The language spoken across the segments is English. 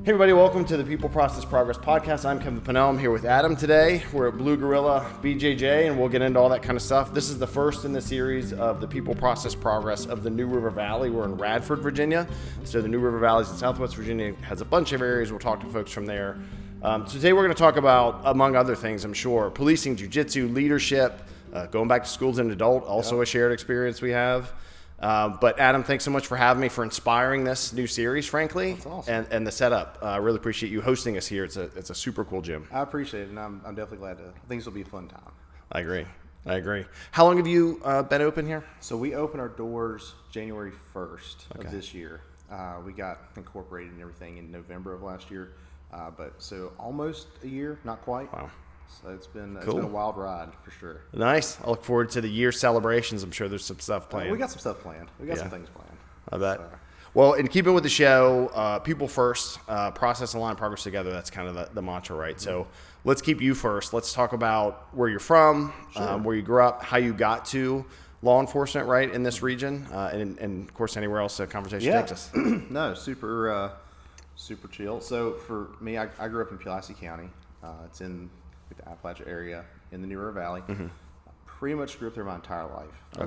Hey everybody, welcome to the People Process Progress Podcast. I'm Kevin Pinnell. I'm here with Adam today. We're at Blue Gorilla BJJ, and we'll get into all that kind of stuff. This is the first in the series of the People Process Progress of the New River Valley. We're in Radford, Virginia. So the New River Valley is in Southwest Virginia. It has a bunch of areas. We'll talk to folks from there. So today we're going to talk about, among other things, I'm sure, policing, Jiu Jitsu, leadership, going back to school as an adult, also a shared experience we have. But Adam, thanks so much for having me, for inspiring this new series, frankly. That's awesome. And the setup. I really appreciate you hosting us here. It's a super cool gym. I appreciate it, and I'm definitely glad to. I think this will be a fun time. I agree. How long have you been open here? So we opened our doors January 1st of this year. We got incorporated and everything in November of last year. But so almost a year, not quite. Wow. So it's been Cool. a wild ride for sure. Nice. I look forward to the year celebrations. I'm sure there's some stuff planned. We got some stuff planned. We got some things planned. I bet. Well, in keeping with the show, people first, process and line progress together. That's kind of the mantra, right? So let's keep you first. Let's talk about where you're from, where you grew up, how you got to law enforcement, right, in this region, and of course, anywhere else the conversation takes us. No, super chill. So for me, I grew up in Pulaski County. It's in the Appalachia area in the New River Valley. Mm-hmm. Pretty much grew up there my entire life. I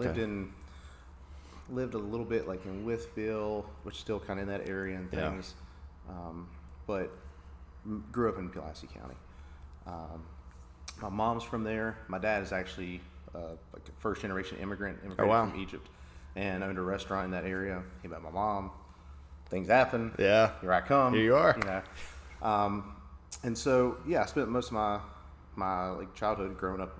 lived a little bit like in Withville, which is still kind of in that area and things, but grew up in Pulaski County. My mom's from there. My dad is actually like a first generation immigrant from Egypt, and owned a restaurant in that area. He met my mom. Things happen. Yeah. Here I come. Here you are. You know. And so, I spent most of my like childhood growing up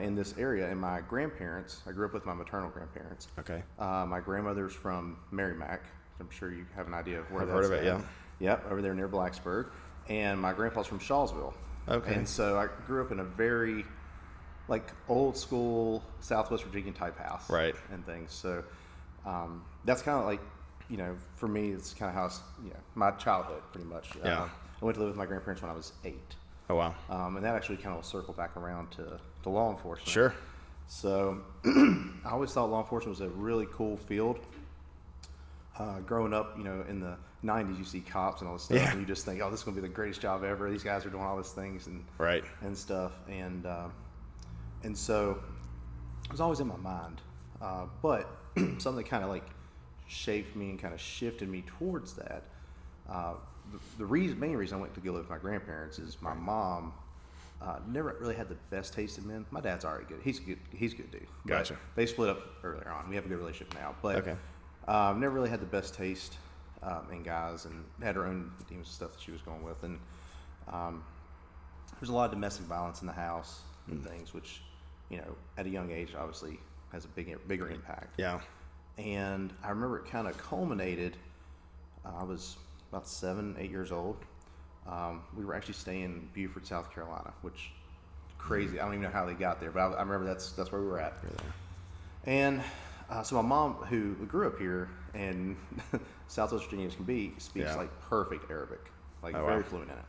in this area. And my grandparents, I grew up with my maternal grandparents. Okay. My grandmother's from Merrimack. I'm sure you have an idea of where I've that's heard of it, at. yeah. Yep, over there near Blacksburg. And my grandpa's from Shawsville. Okay. And so I grew up in a very like old school Southwest Virginia type house. Right. And things. So that's kind of like, for me, it's kind of how my childhood pretty much. Yeah. I went to live with my grandparents when I was 8. Oh, wow. And that actually kind of will circle back around to law enforcement. Sure. So I always thought law enforcement was a really cool field. Growing up, in the 90s, you see cops and all this stuff, and you just think, oh, this is going to be the greatest job ever. These guys are doing all these things and stuff. And so it was always in my mind. But something that kind of like shaped me and kind of shifted me towards that. The main reason I went to go live with my grandparents is my mom never really had the best taste in men. My dad's already good. He's a good dude. Gotcha. They split up earlier on. We have a good relationship now. But never really had the best taste in guys, and had her own demons and stuff that she was going with. And there's a lot of domestic violence in the house and things, which, at a young age, obviously has a bigger impact. Yeah. And I remember it kind of culminated. I was about 7, 8 years old. We were actually staying in Beaufort, South Carolina, which crazy. I don't even know how they got there, but I remember that's where we were at. And so my mom, who grew up here in Southwest Virginia as can be, speaks like perfect Arabic, like very fluent in it.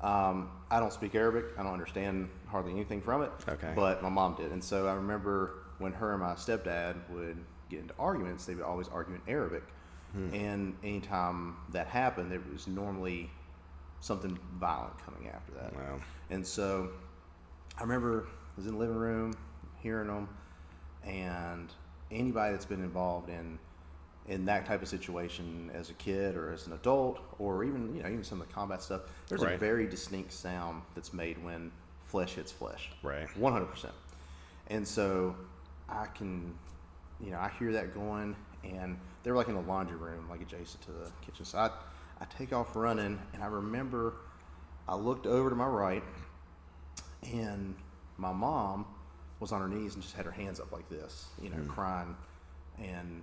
I don't speak Arabic. I don't understand hardly anything from it. Okay. But my mom did, and so I remember when her and my stepdad would get into arguments, they would always argue in Arabic. And anytime that happened, there was normally something violent coming after that. Wow. And so I remember I was in the living room hearing them, and anybody that's been involved in that type of situation as a kid or as an adult, or even even some of the combat stuff, there's a very distinct sound that's made when flesh hits flesh. Right. 100%. And so I can, I hear that going, and they were like in the laundry room, like adjacent to the kitchen. So I take off running, and I remember I looked over to my right, and my mom was on her knees and just had her hands up like this, crying. And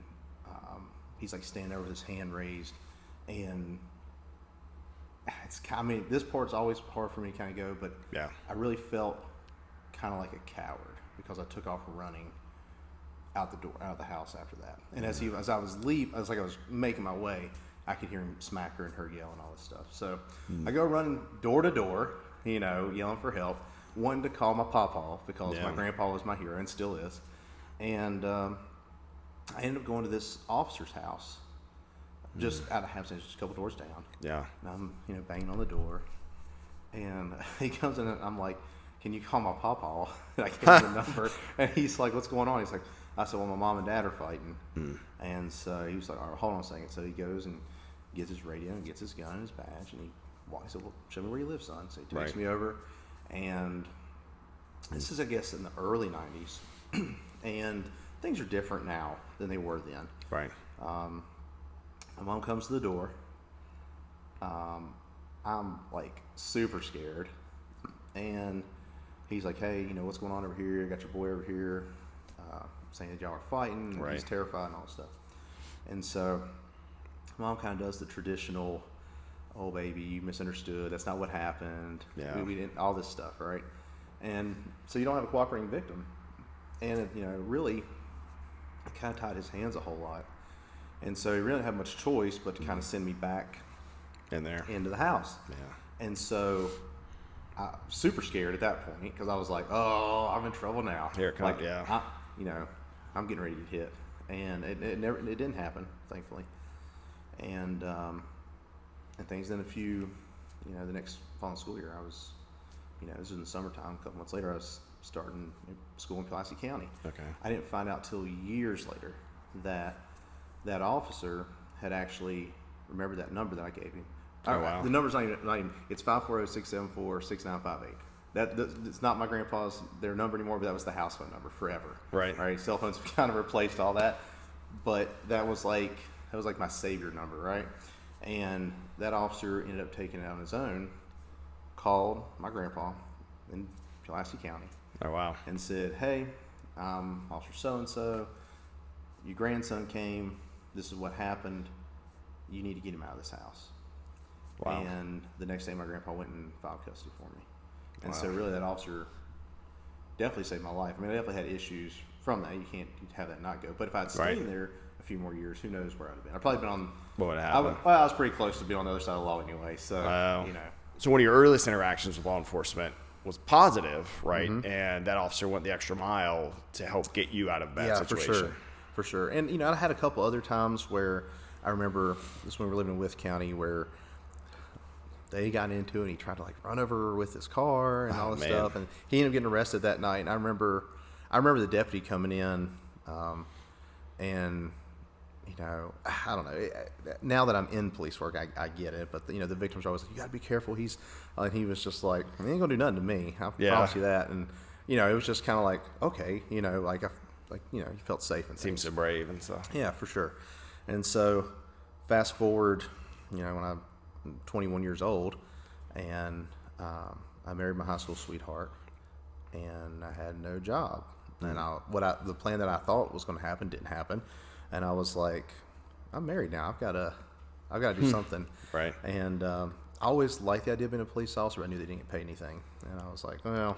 he's like standing there with his hand raised. And this part's always hard for me to kind of go, but I really felt kind of like a coward because I took off running out the house after that. And as I was making my way, I could hear him smack her and her yell and all this stuff. So I go running door to door, yelling for help, wanting to call my pawpaw because my grandpa was my hero and still is. And I ended up going to this officer's house just out of happenstance, just a couple doors down. Yeah. And I'm, banging on the door. And he comes in and I'm like, can you call my pawpaw? And I gave him the number. And he's like, what's going on? He's like, I said, well, my mom and dad are fighting. And so he was like, all right, hold on a second. So he goes and gets his radio and gets his gun and his badge. And he said, well, show me where you live, son. So he takes me over. And this is, I guess, in the early 90s. And things are different now than they were then. Right. My mom comes to the door. I'm like super scared. And he's like, hey, what's going on over here? I got your boy over here saying that y'all are fighting. And he's terrified and all this stuff. And so mom kind of does the traditional, oh, baby, you misunderstood. That's not what happened. Yeah. We didn't, all this stuff, right? And so you don't have a cooperating victim. And, really, it kind of tied his hands a whole lot. And so he really didn't have much choice but to kind of send me back into the house. Yeah. And so I was super scared at that point because I was like, oh, I'm in trouble now. Here it comes, yeah. I'm getting ready to get hit. And it didn't happen, thankfully. And things, then the next following school year, I was, this was in the summertime, a couple months later, I was starting school in Pulaski County. Okay. I didn't find out till years later that officer had actually remembered that number that I gave him. Oh, wow. The number's not even it's 540-674-6958. It's not my grandpa's their number anymore, but that was the house phone number forever. Right. Right. Cell phones kind of replaced all that, but that was like my savior number, right? And that officer ended up taking it out on his own, called my grandpa in Pulaski County. Oh, wow. And said, hey, Officer so-and-so, your grandson came, this is what happened, you need to get him out of this house. Wow. And the next day my grandpa went and filed custody for me. And so really that officer definitely saved my life. I mean, I definitely had issues from that. You can't have that not go. But if I'd stayed there a few more years, who knows where I'd have been. I'd probably been on... What would happen? I was pretty close to being on the other side of the law anyway. So, So one of your earliest interactions with law enforcement was positive, right? Mm-hmm. And that officer went the extra mile to help get you out of that situation. For sure. And, I had a couple other times where I remember this when we were living in Wythe County where they got into it and he tried to run over with his car and all this stuff. And he ended up getting arrested that night. And I remember the deputy coming in and, I don't know. Now that I'm in police work, I get it. But, the victims are always like, you got to be careful. And he was just like, he ain't going to do nothing to me. I promise you that. And, it was just kind of like, okay, he felt safe and seems so brave and stuff. Yeah, for sure. And so fast forward, when I'm 21 years old and I married my high school sweetheart and I had no job. And the plan that I thought was going to happen didn't happen. And I was like, I'm married now. I've got to do something. Right. And I always liked the idea of being a police officer. But I knew they didn't get paid anything. And I was like, well,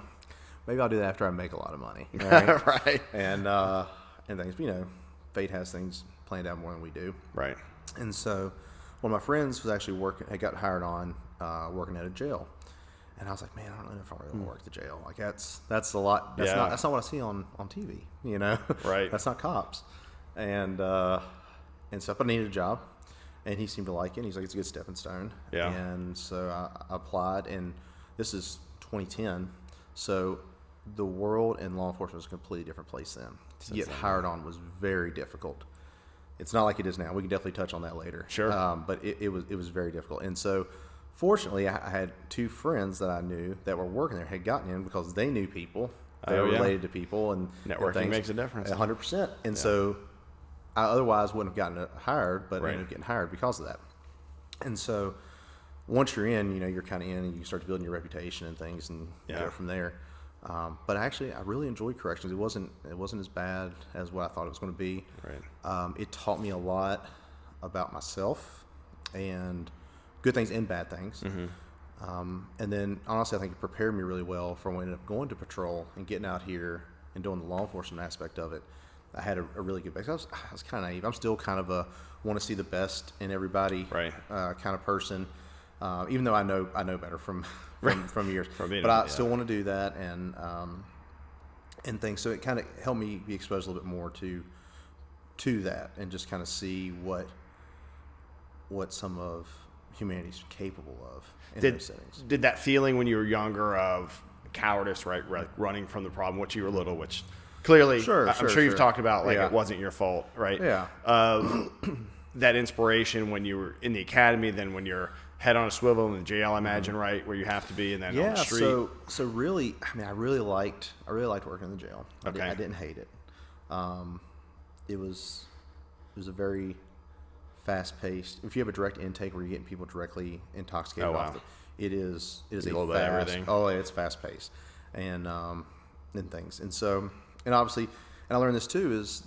maybe I'll do that after I make a lot of money. Right. Right. And things, fate has things planned out more than we do. Right. And so one of my friends was actually had got hired on working at a jail. And I was like, man, I don't know if I really want to work at the jail. Like that's a lot. That's not what I see on TV. Right. That's not cops. And stuff. But I needed a job, and he seemed to like it. And he's like, it's a good stepping stone. Yeah. And so I applied, and this is 2010. So the world in law enforcement was a completely different place then. To get hired on was very difficult. It's not like it is now. We can definitely touch on that later. Sure. But it was very difficult. And so fortunately, I had two friends that I knew that were working there, had gotten in because they knew people. They were related to people. And networking makes a difference. 100%. And so I otherwise wouldn't have gotten hired, but ended up getting hired because of that. And so once you're in, you're kind of in and you start building your reputation and things and go from there. But actually, I really enjoyed corrections. It wasn't as bad as what I thought it was going to be. Right. It taught me a lot about myself and good things and bad things. Mm-hmm. And then, honestly, I think it prepared me really well for when I ended up going to patrol and getting out here and doing the law enforcement aspect of it. I had a really good base. I was kind of naive. I'm still kind of a want to see the best in everybody kind of person. Even though I know better from years, but I still want to do that and things. So it kind of helped me be exposed a little bit more to that and just kind of see what what some of humanity's capable of in those settings. Did that feeling when you were younger of cowardice, right, running from the problem, which you were little, which clearly I'm sure you've talked about, like it wasn't your fault, right? Yeah. That inspiration when you were in the academy, then when you're head on a swivel in the jail, I imagine, right, where you have to be, and then on the street. So really, I mean, I really liked working in the jail. Okay. I didn't hate it. It was a very fast-paced. If you have a direct intake where you're getting people directly intoxicated, it is a little bit of everything. Oh, it's fast-paced, and things, and so, and obviously, and I learned this too is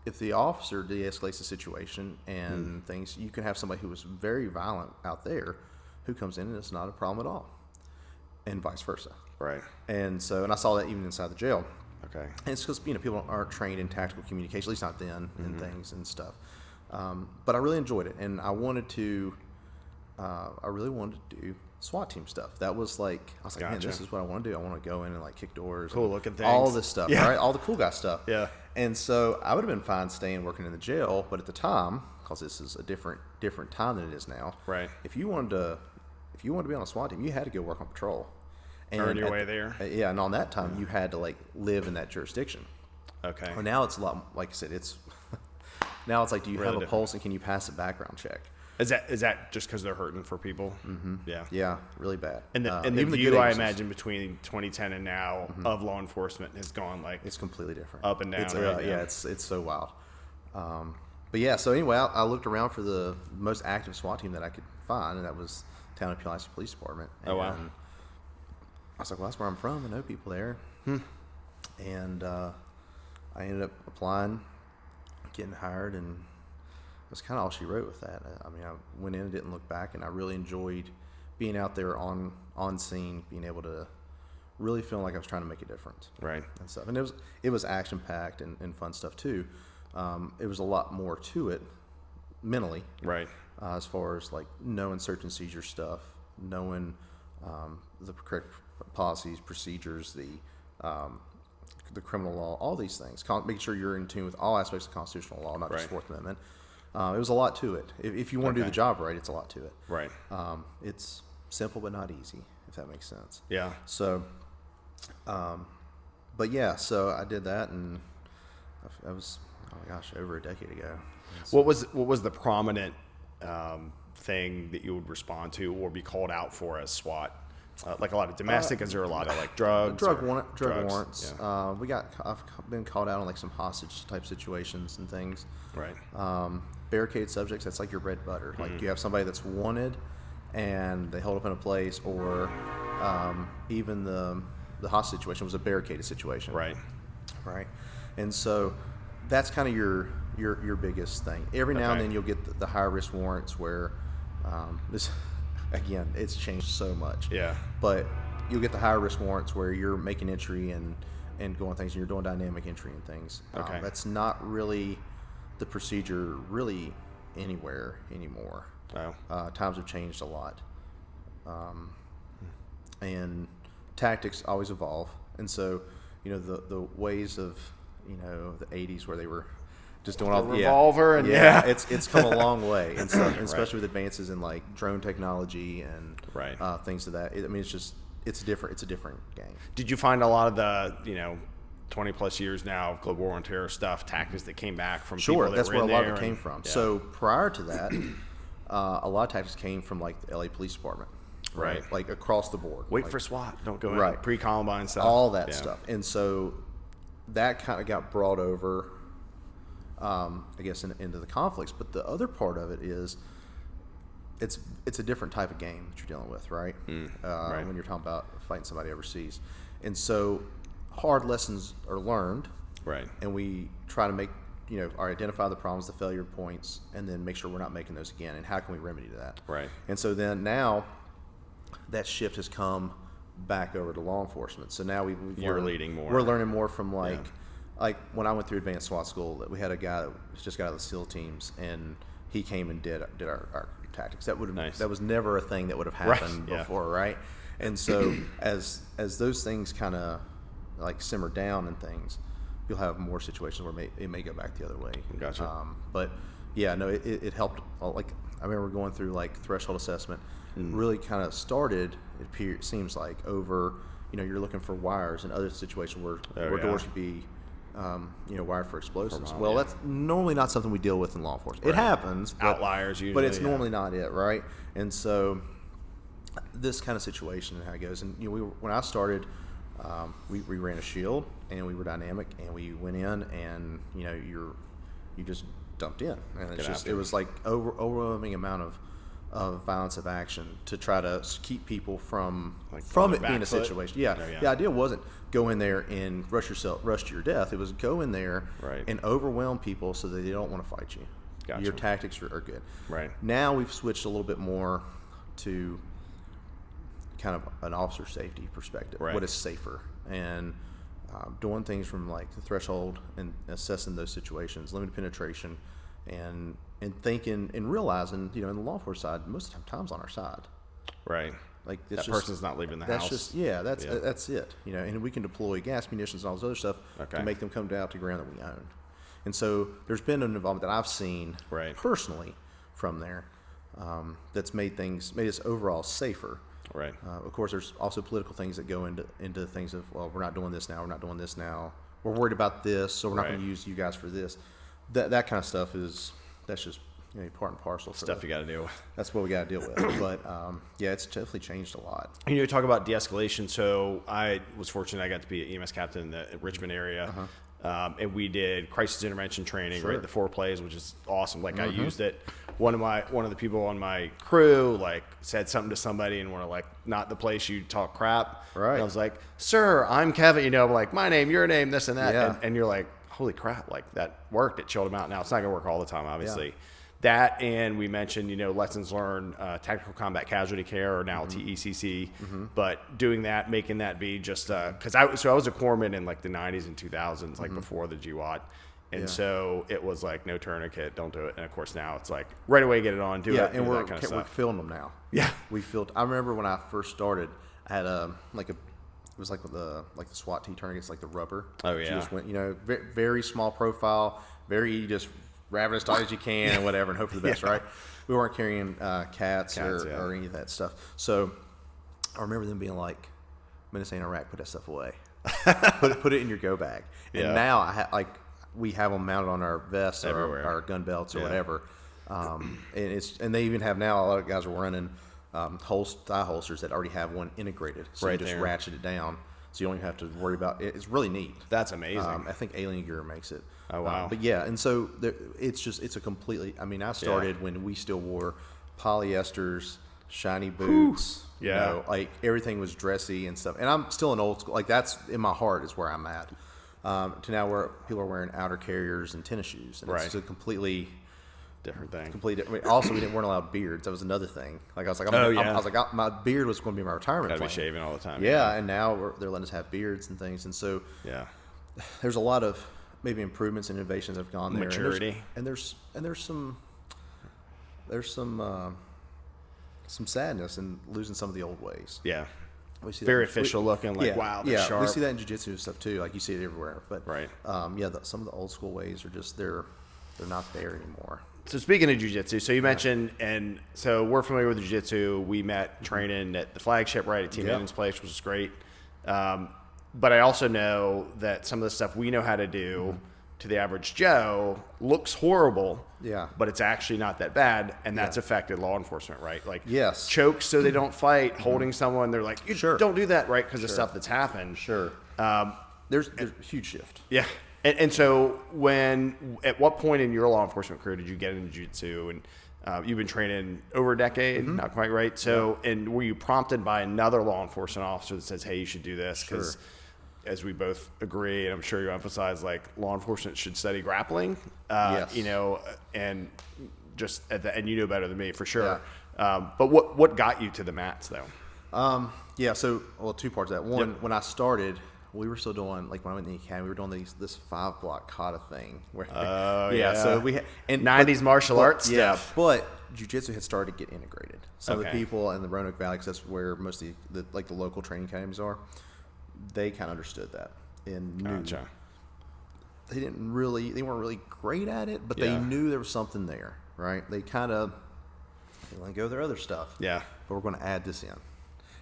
if the officer de-escalates the situation and things, you can have somebody who was very violent out there who comes in and it's not a problem at all, and vice versa. Right. And so, and I saw that even inside the jail. Okay. And it's because people aren't trained in tactical communication, at least not then, and things and stuff. But I really enjoyed it, and I really wanted to do SWAT team stuff. That was like, I was like, man, this is what I want to do. I want to go in and like kick doors, cool looking things, all this stuff, right? All the cool guy stuff. Yeah. And so I would have been fine staying working in the jail, but at the time, because this is a different time than it is now, right? If you wanted to be on a SWAT team, you had to go work on patrol. And earn your way there. Yeah, and on that time, you had to like live in that jurisdiction. Okay. Well, now it's a lot, like I said, it's now it's like, do you really have a pulse and can you pass a background check? Is that just because they're hurting for people? Mm-hmm. Yeah. Yeah, really bad. And the view, I imagine, between 2010 and now of law enforcement has gone like it's completely different, up and down. It's so wild. But yeah, so anyway, I looked around for the most active SWAT team that I could find, and that was Town of Pulaski Police Department. And I was like, well, that's where I'm from. I know people there. And I ended up applying, getting hired, and that's kind of all she wrote with that. I mean, I went in and didn't look back, and I really enjoyed being out there on scene, being able to really feel like I was trying to make a difference. Right. And stuff. And it was action-packed and fun stuff, too. It was a lot more to it mentally. Right. As far as, like, knowing search and seizure stuff, knowing the correct policies, procedures, the criminal law, all these things. Making sure you're in tune with all aspects of constitutional law, not just Fourth Amendment. It was a lot to it. If you want to do the job right, it's a lot to it. Right. It's simple but not easy, if that makes sense. Yeah. So, but yeah, so I did that, and that was, oh my gosh, over a decade ago. So, what was the prominent thing that you would respond to or be called out for as SWAT? Like a lot of domestic, is there a lot of like drugs? Drug warrants. Yeah. I've been called out on like some hostage type situations and things. Right. Barricade subjects, that's like your bread and butter. Like you have somebody that's wanted and they hold up in a place, or even the hostage situation was a barricaded situation. Right. Right. And so that's kind of your biggest thing. Every now and then you'll get the high risk warrants where this. Again, it's changed so much. Yeah. But you'll get the higher risk warrants where you're making entry and going things, and you're doing dynamic entry and things. Okay. That's not really the procedure really anywhere anymore. Wow. Times have changed a lot. And tactics always evolve. And so, the ways of, the 80s where they were just doing all the revolver and it's come a long way, and so, especially with advances in like drone technology and things of that. It's a different game. Did you find a lot of the 20 plus years now of global war on terror stuff, tactics that came back from people that that's were where in a lot there of it came from. So prior to that, a lot of tactics came from like the LA Police Department, right? Like across the board. Wait like, for SWAT, don't go in. Pre-Columbine stuff, all that stuff, and so that kind of got brought over. I guess into the conflicts, but the other part of it is it's a different type of game that you're dealing with, right? When you're talking about fighting somebody overseas, and so hard lessons are learned, right? And we try to make or identify the problems, the failure points, and then make sure we're not making those again. And how can we remedy that? Right. And so then now that shift has come back over to law enforcement. So now you're leading more. We're learning more from like. Like when I went through advanced SWAT school, we had a guy that just got out of the SEAL teams, and he came and did our tactics. That that was never a thing that would have happened before, right? And so as those things kind of like simmer down and things, you'll have more situations where it may go back the other way. Gotcha. But yeah, no, it helped. Like I remember going through like threshold assessment. Really kind of started. It seems like over. You're looking for wires in other situations where doors could be, wired for explosives. Well, that's normally not something we deal with in law enforcement. It happens, outliers usually, but it's normally not it, right? And so, this kind of situation and how it goes. And when I started, we ran a shield and we were dynamic and we went in and you just dumped in and it was like overwhelming amount of violence of action to try to keep people from it being a situation. The idea wasn't go in there and rush to your death. It was go in there and overwhelm people so that they don't want to fight you. Gotcha. Your tactics are good. Right. Now we've switched a little bit more to kind of an officer safety perspective. Right. What is safer and doing things from like the threshold and assessing those situations, limited penetration, and thinking and realizing, in the law enforcement side, most of the time's on our side. Right. Like that person's not leaving the house. That's it. And we can deploy gas munitions and all this other stuff to make them come down to ground that we own. And so there's been an involvement that I've seen personally from there that's made us overall safer. Right. Of course, there's also political things that go into things of, well, we're not doing this now. We're not doing this now. We're worried about this, so we're not going to use you guys for this. That kind of stuff that's just part and parcel. Stuff you got to deal with. That's what we got to deal with. But it's definitely changed a lot. Talk about de-escalation. So I was fortunate I got to be an EMS captain in the Richmond area. And we did crisis intervention training, right? The 4 plays, which is awesome. Like I used it. One of the people on my crew said something to somebody and we're like, not the place you talk crap. Right. And I was like, sir, I'm Kevin. Like my name, your name, this and that. Yeah. And you're like, holy crap! Like that worked. It chilled them out. Now it's not gonna work all the time, obviously. Yeah. That and we mentioned, lessons learned, tactical combat casualty care, or now TECC. But doing that, making that be just because I was a corpsman in like the 90s and 2000s, like before the GWAT. And so it was like, no tourniquet, don't do it. And of course now it's like right away, get it on, do it. And that kind of we're filling them now. Yeah, I remember when I first started, I had it was like the SWAT T tourniquets, like the rubber. Oh yeah. You just went, very, very small profile, very just wrap it as tight as you can and whatever, and hope for the best, right? We weren't carrying cats or any of that stuff. So I remember them being like, "Man, this ain't Iraq. Put that stuff away. put it in your go bag." And now we have them mounted on our vests or our gun belts or whatever. And they even have now, a lot of guys are running thigh holsters that already have one integrated, so you just ratchet it down, so you don't even have to worry about it. It's really neat. That's amazing. I think Alien Gear makes it. Oh wow! But yeah, and so it's a completely. I mean, I started when we still wore polyesters, shiny boots. Everything was dressy and stuff. And I'm still an old school. Like that's in my heart is where I'm at. To now where people are wearing outer carriers and tennis shoes, and it's a completely different thing. Also, we weren't allowed beards. That was another thing. Like I was like, my beard was going to be my retirement plan. Got to be shaving all the time. Yeah, and now they're letting us have beards and things, and so there's a lot of maybe improvements and innovations have gone there. Maturity. And there's some sadness in losing some of the old ways. Yeah. We see very official looking, like wow, they're sharp. We see that in jiu-jitsu and stuff too. Like you see it everywhere. But some of the old school ways are just they're not there anymore. So speaking of jiu-jitsu, so you mentioned, and so we're familiar with jiu-jitsu. We met training at the flagship at Team Mannon's place, which was great. But I also know that some of the stuff we know how to do to the average Joe looks horrible. Yeah. But it's actually not that bad, and that's affected law enforcement, right? Like yes. Chokes so they don't fight, holding someone, they're like, you don't do that, right? Because of stuff that's happened. Sure. There's a huge shift. Yeah. And so at what point in your law enforcement career did you get into jiu-jitsu? And you've been training over a decade, not quite right. So, and were you prompted by another law enforcement officer that says, hey, you should do this? Because as we both agree, and I'm sure you emphasize, like law enforcement should study grappling, yes. And just and you know better than me for sure. Yeah. But what got you to the mats though? So, two parts of that. One, when I started, we were still doing, like when I went in the academy, we were doing this 5-block kata thing. Where, so we had, and 90s martial arts stuff. Yeah, but jiu-jitsu had started to get integrated. Some of the people in the Roanoke Valley, because that's where most of the local training academies are, they kind of understood that and knew. Gotcha. They weren't really great at it, but they knew there was something there, right? They kind of They let go of their other stuff. Yeah. But we're going to add this in.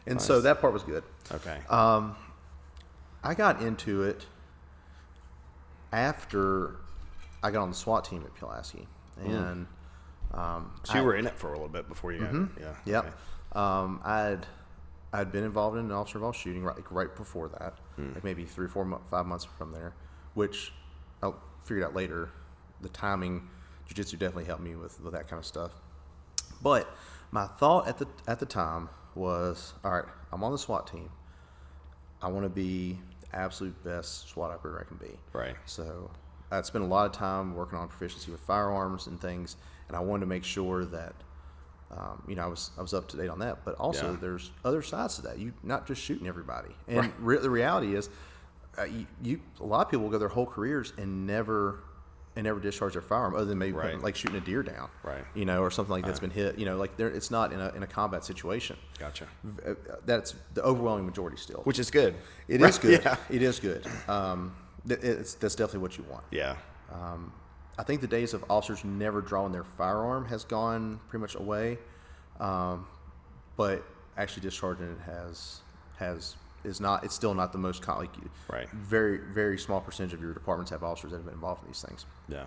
And Nice. so that part was good. Okay. I got into it after I got on the SWAT team at Pulaski. And so you were in it for a little bit before you got it. Yeah. Yep. Okay. I'd been involved in an officer-involved shooting right before that, like maybe 3, 4, 5 months from there, which I figured out later. The timing, Jiu Jitsu definitely helped me with that kind of stuff. But my thought at the time was, all right, I'm on the SWAT team. I want to be the absolute best SWAT operator I can be. Right. So I'd spent a lot of time working on proficiency with firearms and things, and I wanted to make sure that I was up to date on that. But also, there's other sides to that. You not just shooting everybody. And the reality is, a lot of people will go their whole careers and never discharge their firearm, other than maybe like shooting a deer down, right? Or something like that's been hit. Like it's not in a combat situation. Gotcha. That's the overwhelming majority still, Which is good. It is good. Yeah. It is good. That's definitely what you want. Yeah. I think the days of officers never drawing their firearm has gone pretty much away, but actually discharging it is not. It's still not the most right. Very, very small percentage of your departments have officers that have been involved in these things. Yeah.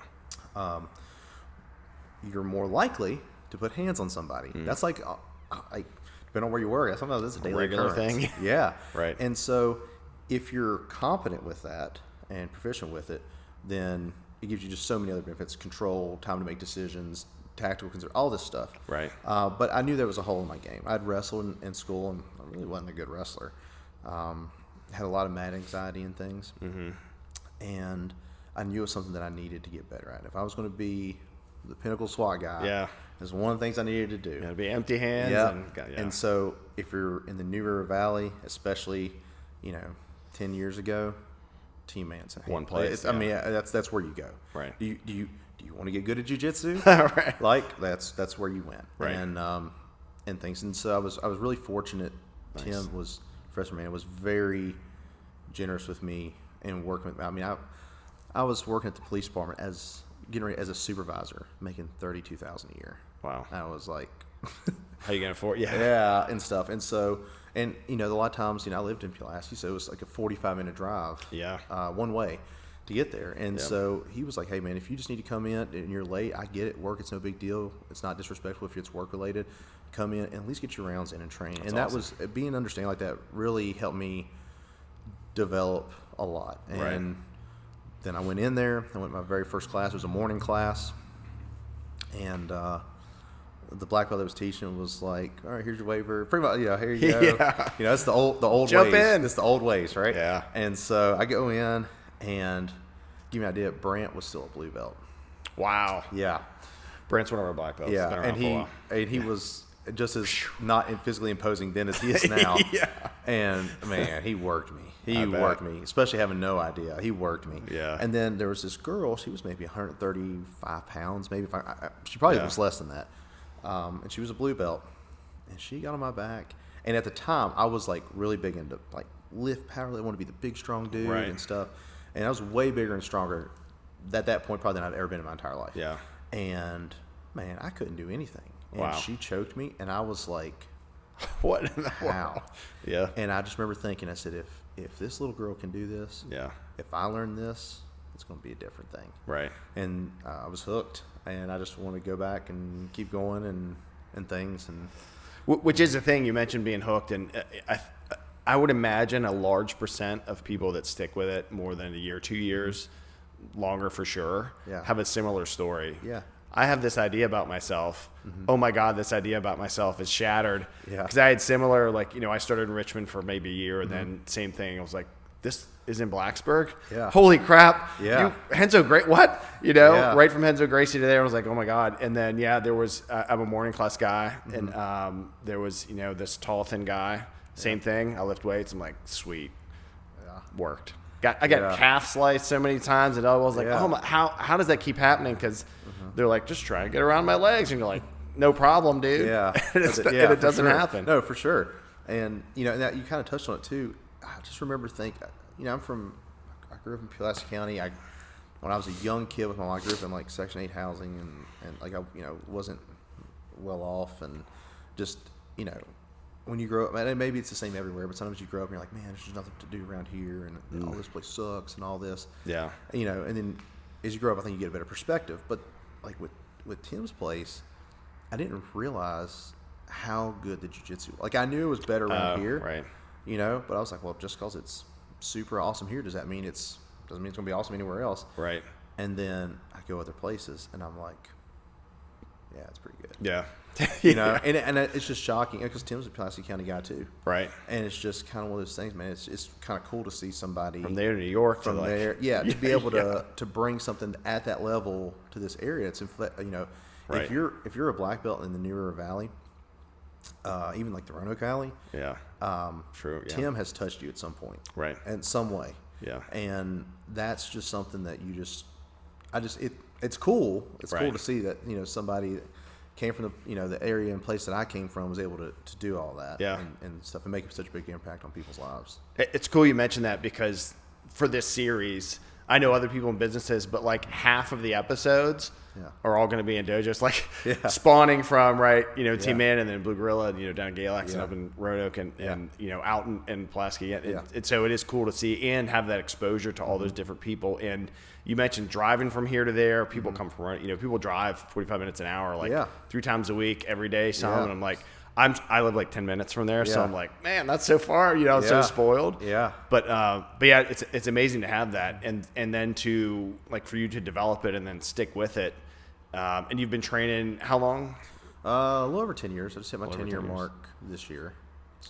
You're more likely to put hands on somebody. That's like depending on where you work. Sometimes that's a daily regular occurrence. thing. Yeah. Right. And so, if you're competent with that and proficient with it, then it gives you just so many other benefits: control, time to make decisions, tactical concern, all this stuff. Right. But I knew there was a hole in my game. I'd wrestled in school, and I really wasn't a good wrestler. Had a lot of mad anxiety and things, and I knew it was something that I needed to get better at. If I was going to be the pinnacle SWAT guy, it's one of the things I needed to do. It'd be empty hands. And so, if you're in the New River Valley, especially 10 years ago, Team Manson. One place. I mean, that's where you go. Right. Do you want to get good at jiu-jitsu? Right. Like that's where you went. Right. And things. And so I was really fortunate. Nice. Professor Mannon was very generous with me and working with me. I mean, I was working at the police department getting ready as a supervisor, making $32,000 a year. Wow. I was like, how you gonna afford? Yeah. Yeah, and stuff. And so, a lot of times, I lived in Pulaski, so it was like a 45-minute drive. Yeah. One way to get there. And so he was like, hey, man, if you just need to come in and you're late, I get it. Work, it's no big deal. It's not disrespectful if it's work-related. Come in and at least get your rounds in and train. That's and that awesome. was, being understanding like that really helped me develop a lot. And then I went in there. I went to my very first class. It was a morning class. And the black belt that was teaching was like, all right, here's your waiver. Pretty much, here you go. Yeah. It's the old Jump ways. in. It's the old ways, right? Yeah. And so I go in, and give you an idea, Brant was still a blue belt. Wow. Yeah. Brant's one of our black belts. Yeah. Been around for a while. He was just as not physically imposing then as he is now. Yeah. And man, he worked me. He worked me, especially having no idea. He worked me. Yeah. And then there was this girl. She was maybe 135 pounds, maybe. She probably was less than that. And she was a blue belt. And she got on my back. And at the time, I was like really big into like lift power. I wanted to be the big, strong dude and stuff. And I was way bigger and stronger at that point probably than I'd ever been in my entire life. Yeah. And man, I couldn't do anything. And Wow. she choked me, and I was like, what in the how? world? Yeah. And I just remember thinking, I said, if this little girl can do this, if I learn this, it's going to be a different thing. Right. And I was hooked, and I just want to go back and keep going and things. And Which is the thing, you mentioned being hooked, and I would imagine a large percent of people that stick with it more than a year, 2 years, longer for sure, have a similar story. Yeah. I have this idea about myself. Oh my God, this idea about myself is shattered. Yeah. Because I had similar, I started in Richmond for maybe a year, and then same thing. I was like, this is in Blacksburg? Yeah. Holy crap. Yeah. Henzo Gracie, what? Right from Henzo Gracie to there, I was like, oh my God. And then, there was, I'm a morning class guy, and there was, this tall, thin guy. Same thing. I lift weights. I'm like, sweet. Yeah. Worked. I got calf sliced so many times, and I was like, oh my, how does that keep happening? Because they're like, just try and get around my legs, and you're like, no problem, dude. Yeah. and it doesn't happen. No, for sure. And, and that, you kind of touched on it too. I just remember thinking, I grew up in Pulaski County. When I was a young kid with my mom, I grew up in like Section 8 housing, and like I wasn't well off, and just, you know, when you grow up, and maybe it's the same everywhere, but sometimes you grow up and you're like, man, there's just nothing to do around here, and all this place sucks and all this. Yeah. You know, and then as you grow up, I think you get a better perspective. But like with Tim's place, I didn't realize how good the jiu-jitsu. Like, I knew it was better around here, right? You know, but I was like, well, just because it's super awesome here, doesn't mean it's going to be awesome anywhere else, right? And then I go other places, and I'm like, yeah, it's pretty good. Yeah. You know, and it's just shocking because Tim's a Pulaski County guy too, right? And it's just kind of one of those things, man. It's kind of cool to see somebody from there to New York, from there, to be able to bring something at that level to this area. It's you know, right. if you're a black belt in the New River Valley, even like the Roanoke Valley, true. Yeah. Tim has touched you at some point, right? In some way, yeah. And that's just something that it's cool. It's right. cool to see that, you know, somebody came from the area and place that I came from was able to do all that, and stuff, and make such a big impact on people's lives. It's cool you mentioned that, because for this series, I know other people in businesses, but like half of the episodes are all going to be in dojos, like spawning from, right, you know, Team Mannon and then Blue Gorilla, you know, down in Galax and up in Roanoke and you know, out in Pulaski. And so it is cool to see and have that exposure to all those different people. And you mentioned driving from here to there. People come from, you know, people drive 45 minutes an hour, like 3 times a week, every day. And I'm like, I live like 10 minutes from there, so I'm like, man, that's so far, you know, so spoiled. Yeah. But yeah, it's amazing to have that, and then to, like, for you to develop it and then stick with it. And you've been training how long? A little over 10 years. I just hit my 10-year mark this year.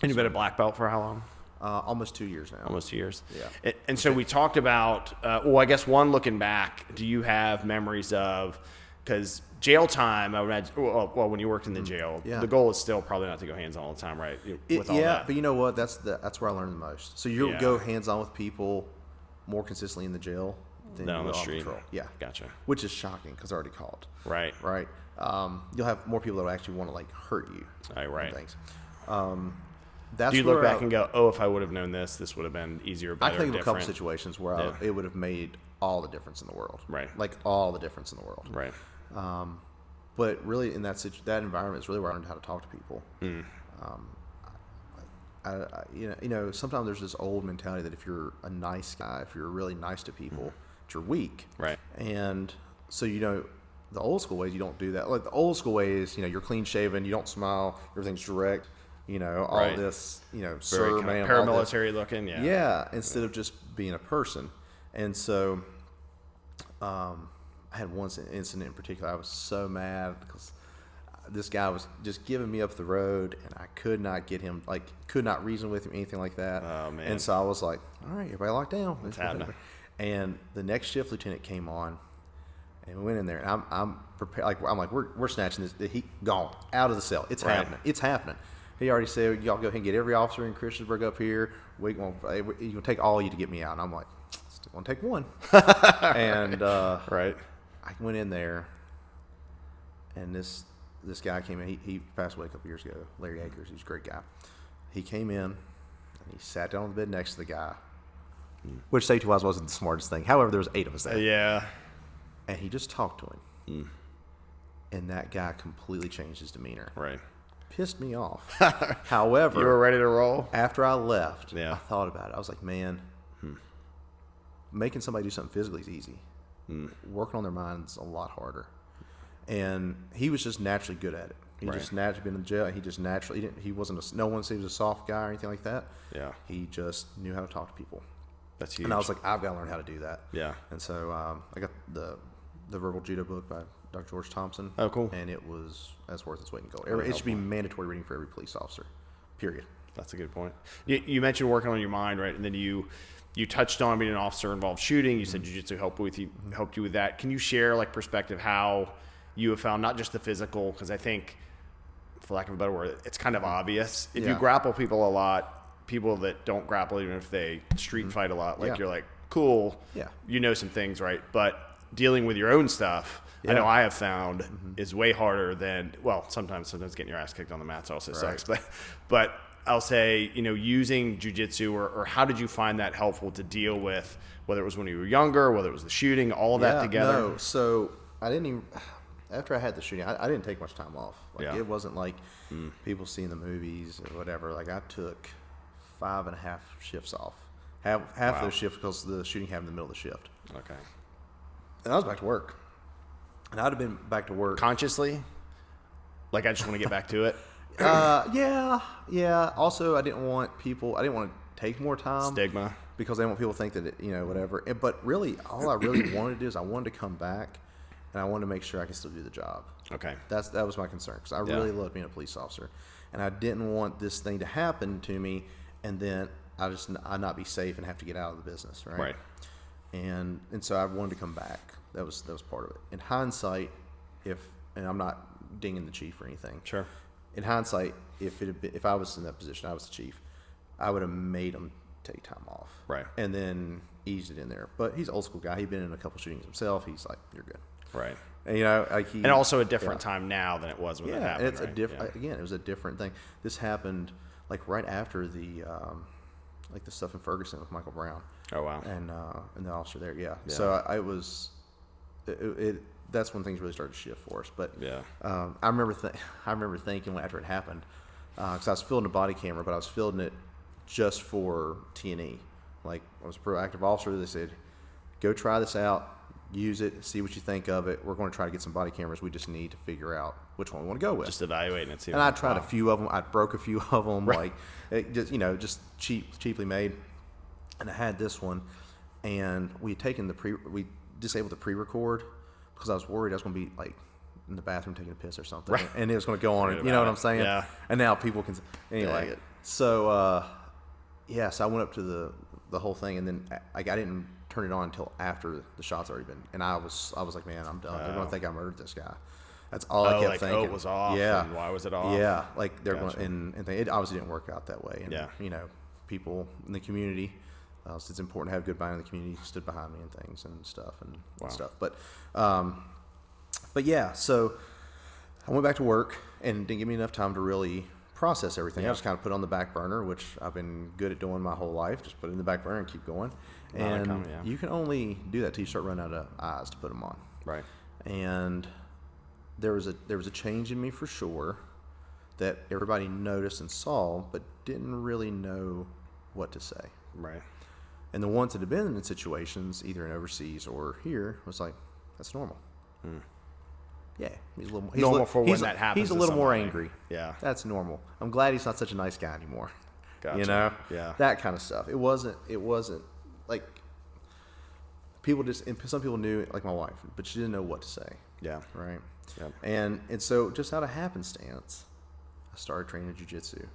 And you've been a black belt for how long? Almost 2 years now. Almost 2 years. Yeah. And so we talked about, well, I guess one, looking back, do you have memories of, because jail time, I would imagine, well, when you worked in the jail, the goal is still probably not to go hands-on all the time, right? With all that. But you know what? That's where I learned the most. So you'll go hands-on with people more consistently in the jail than on the street. Patrol. Yeah. Gotcha. Which is shocking because they're already caught. Right. Right. You'll have more people that will actually want to, like, hurt you. Right. Things. That's do you look back and go, oh, if I would have known this would have been easier, better, I think of different? a couple situations where it would have made all the difference in the world. Right. Like, all the difference in the world. Right. But really, in that environment is really where I learned how to talk to people. You know, sometimes there's this old mentality that if you're a nice guy, if you're really nice to people, you're weak. Right. And so, you know, the old school ways, you don't do that. Like, the old school ways, you know, you're clean shaven, you don't smile, everything's direct. You know, all this, you know, very sir, man, paramilitary looking. Yeah. Instead of just being a person. And so, I had one incident in particular. I was so mad because this guy was just giving me up the road, and I could not get him, like, could not reason with him, anything like that. Oh, man. And so I was like, all right, everybody locked down. What's happening? And the next shift lieutenant came on, and we went in there, and I'm prepared. Like, I'm like, we're snatching this. He gone out of the cell. It's happening. It's happening. He already said, y'all go ahead and get every officer in Christiansburg up here. You're going to take all you to get me out. And I'm like, still going to take one. And right. I went in there, and this guy came in. He passed away a couple years ago, Larry Akers. He was a great guy. He came in, and he sat down on the bed next to the guy, which safety-wise wasn't the smartest thing. However, there was 8 of us there. Yeah. And he just talked to him. And that guy completely changed his demeanor. Right. Pissed me off. However, you were ready to roll. After I left, I thought about it. I was like, man, making somebody do something physically is easy. Working on their mind's a lot harder. And he was just naturally good at it. He just naturally been in jail. He just naturally he wasn't no one said he was a soft guy or anything like that. Yeah. He just knew how to talk to people. That's huge. And I was like, I've got to learn how to do that. Yeah. And so I got the verbal judo book by Dr. George Thompson. Oh, cool. And that's worth its weight in gold. It should be mandatory reading for every police officer, period. That's a good point. You mentioned working on your mind, right? And then you touched on being an officer involved shooting. You said jiu-jitsu helped you with that. Can you share, like, perspective how you have found not just the physical, because I think, for lack of a better word, it's kind of obvious. If you grapple people a lot, people that don't grapple, even if they street fight a lot, like you're like, cool, you know some things, right? But dealing with your own stuff, I know I have found is way harder than, well, sometimes getting your ass kicked on the mats also sucks. But I'll say, you know, using jiu-jitsu or how did you find that helpful to deal with, whether it was when you were younger, whether it was the shooting, all of that together? No, so I didn't even, after I had the shooting, I didn't take much time off. Like Yeah. it wasn't like people see in the movies or whatever. Like I took 5.5 shifts off. Half those shifts because the shooting happened in the middle of the shift. Okay. And I was back to work. And I'd have been back to work. Consciously? Like, I just want to get back to it? Yeah. Also, I didn't want to take more time. Stigma. Because I didn't want people to think that, whatever. But really, all I really wanted to do is I wanted to come back and I wanted to make sure I could still do the job. Okay. That was my concern because I really loved being a police officer. And I didn't want this thing to happen to me and then I'd not be safe and have to get out of the business, right? Right. And so I wanted to come back. That was part of it. In hindsight, and I'm not dinging the chief or anything. Sure. In hindsight, if I was in that position, I was the chief, I would have made him take time off. Right. And then eased it in there. But he's an old school guy. He'd been in a couple shootings himself. He's like, you're good. Right. And, and also a different time now than it was when that happened. And it's right? a different. Again, it was a different thing. This happened like right after the the stuff in Ferguson with Michael Brown. Oh wow. And the officer there. Yeah. So I was. That's when things really started to shift for us. But I remember thinking after it happened, because I was fielding a body camera, but I was fielding it just for T&E. Like I was a proactive officer. They said, "Go try this out, use it, see what you think of it. We're going to try to get some body cameras. We just need to figure out which one we want to go with." Just evaluating it. And I tried a few of them. I broke a few of them, right. like just cheaply made. And I had this one, and we had taken we disabled the pre-record because I was worried I was going to be like in the bathroom taking a piss or something, right. and it was going to go on. You know what I'm saying? Yeah. And now people can anyway. So so I went up to the whole thing, and then I didn't turn it on until after the shot's already been. And I was like, man, I'm done. They're going to think I murdered this guy. That's all I kept thinking. Oh, it was off. Yeah. And why was it off? Yeah. Like they're going, and it obviously didn't work out that way. And, people in the community. So it's important to have good buy-in in the community. Stood behind me and things and stuff and stuff. But yeah, so I went back to work and didn't give me enough time to really process everything. I just kind of put it on the back burner, which I've been good at doing my whole life. Just put it in the back burner and keep going. And you can only do that till you start running out of eyes to put them on. Right. And there was a change in me for sure that everybody noticed and saw, but didn't really know what to say. Right. And the ones that had been in situations, either in overseas or here, was like, that's normal. Yeah, he's a little normal for when that happens. He's a little more angry. Yeah, that's normal. I'm glad he's not such a nice guy anymore. Gotcha. That kind of stuff. It wasn't like people just. And some people knew, like my wife, but she didn't know what to say. Yeah, right. Yep. And so just out of happenstance, I started training Jiu Jitsu,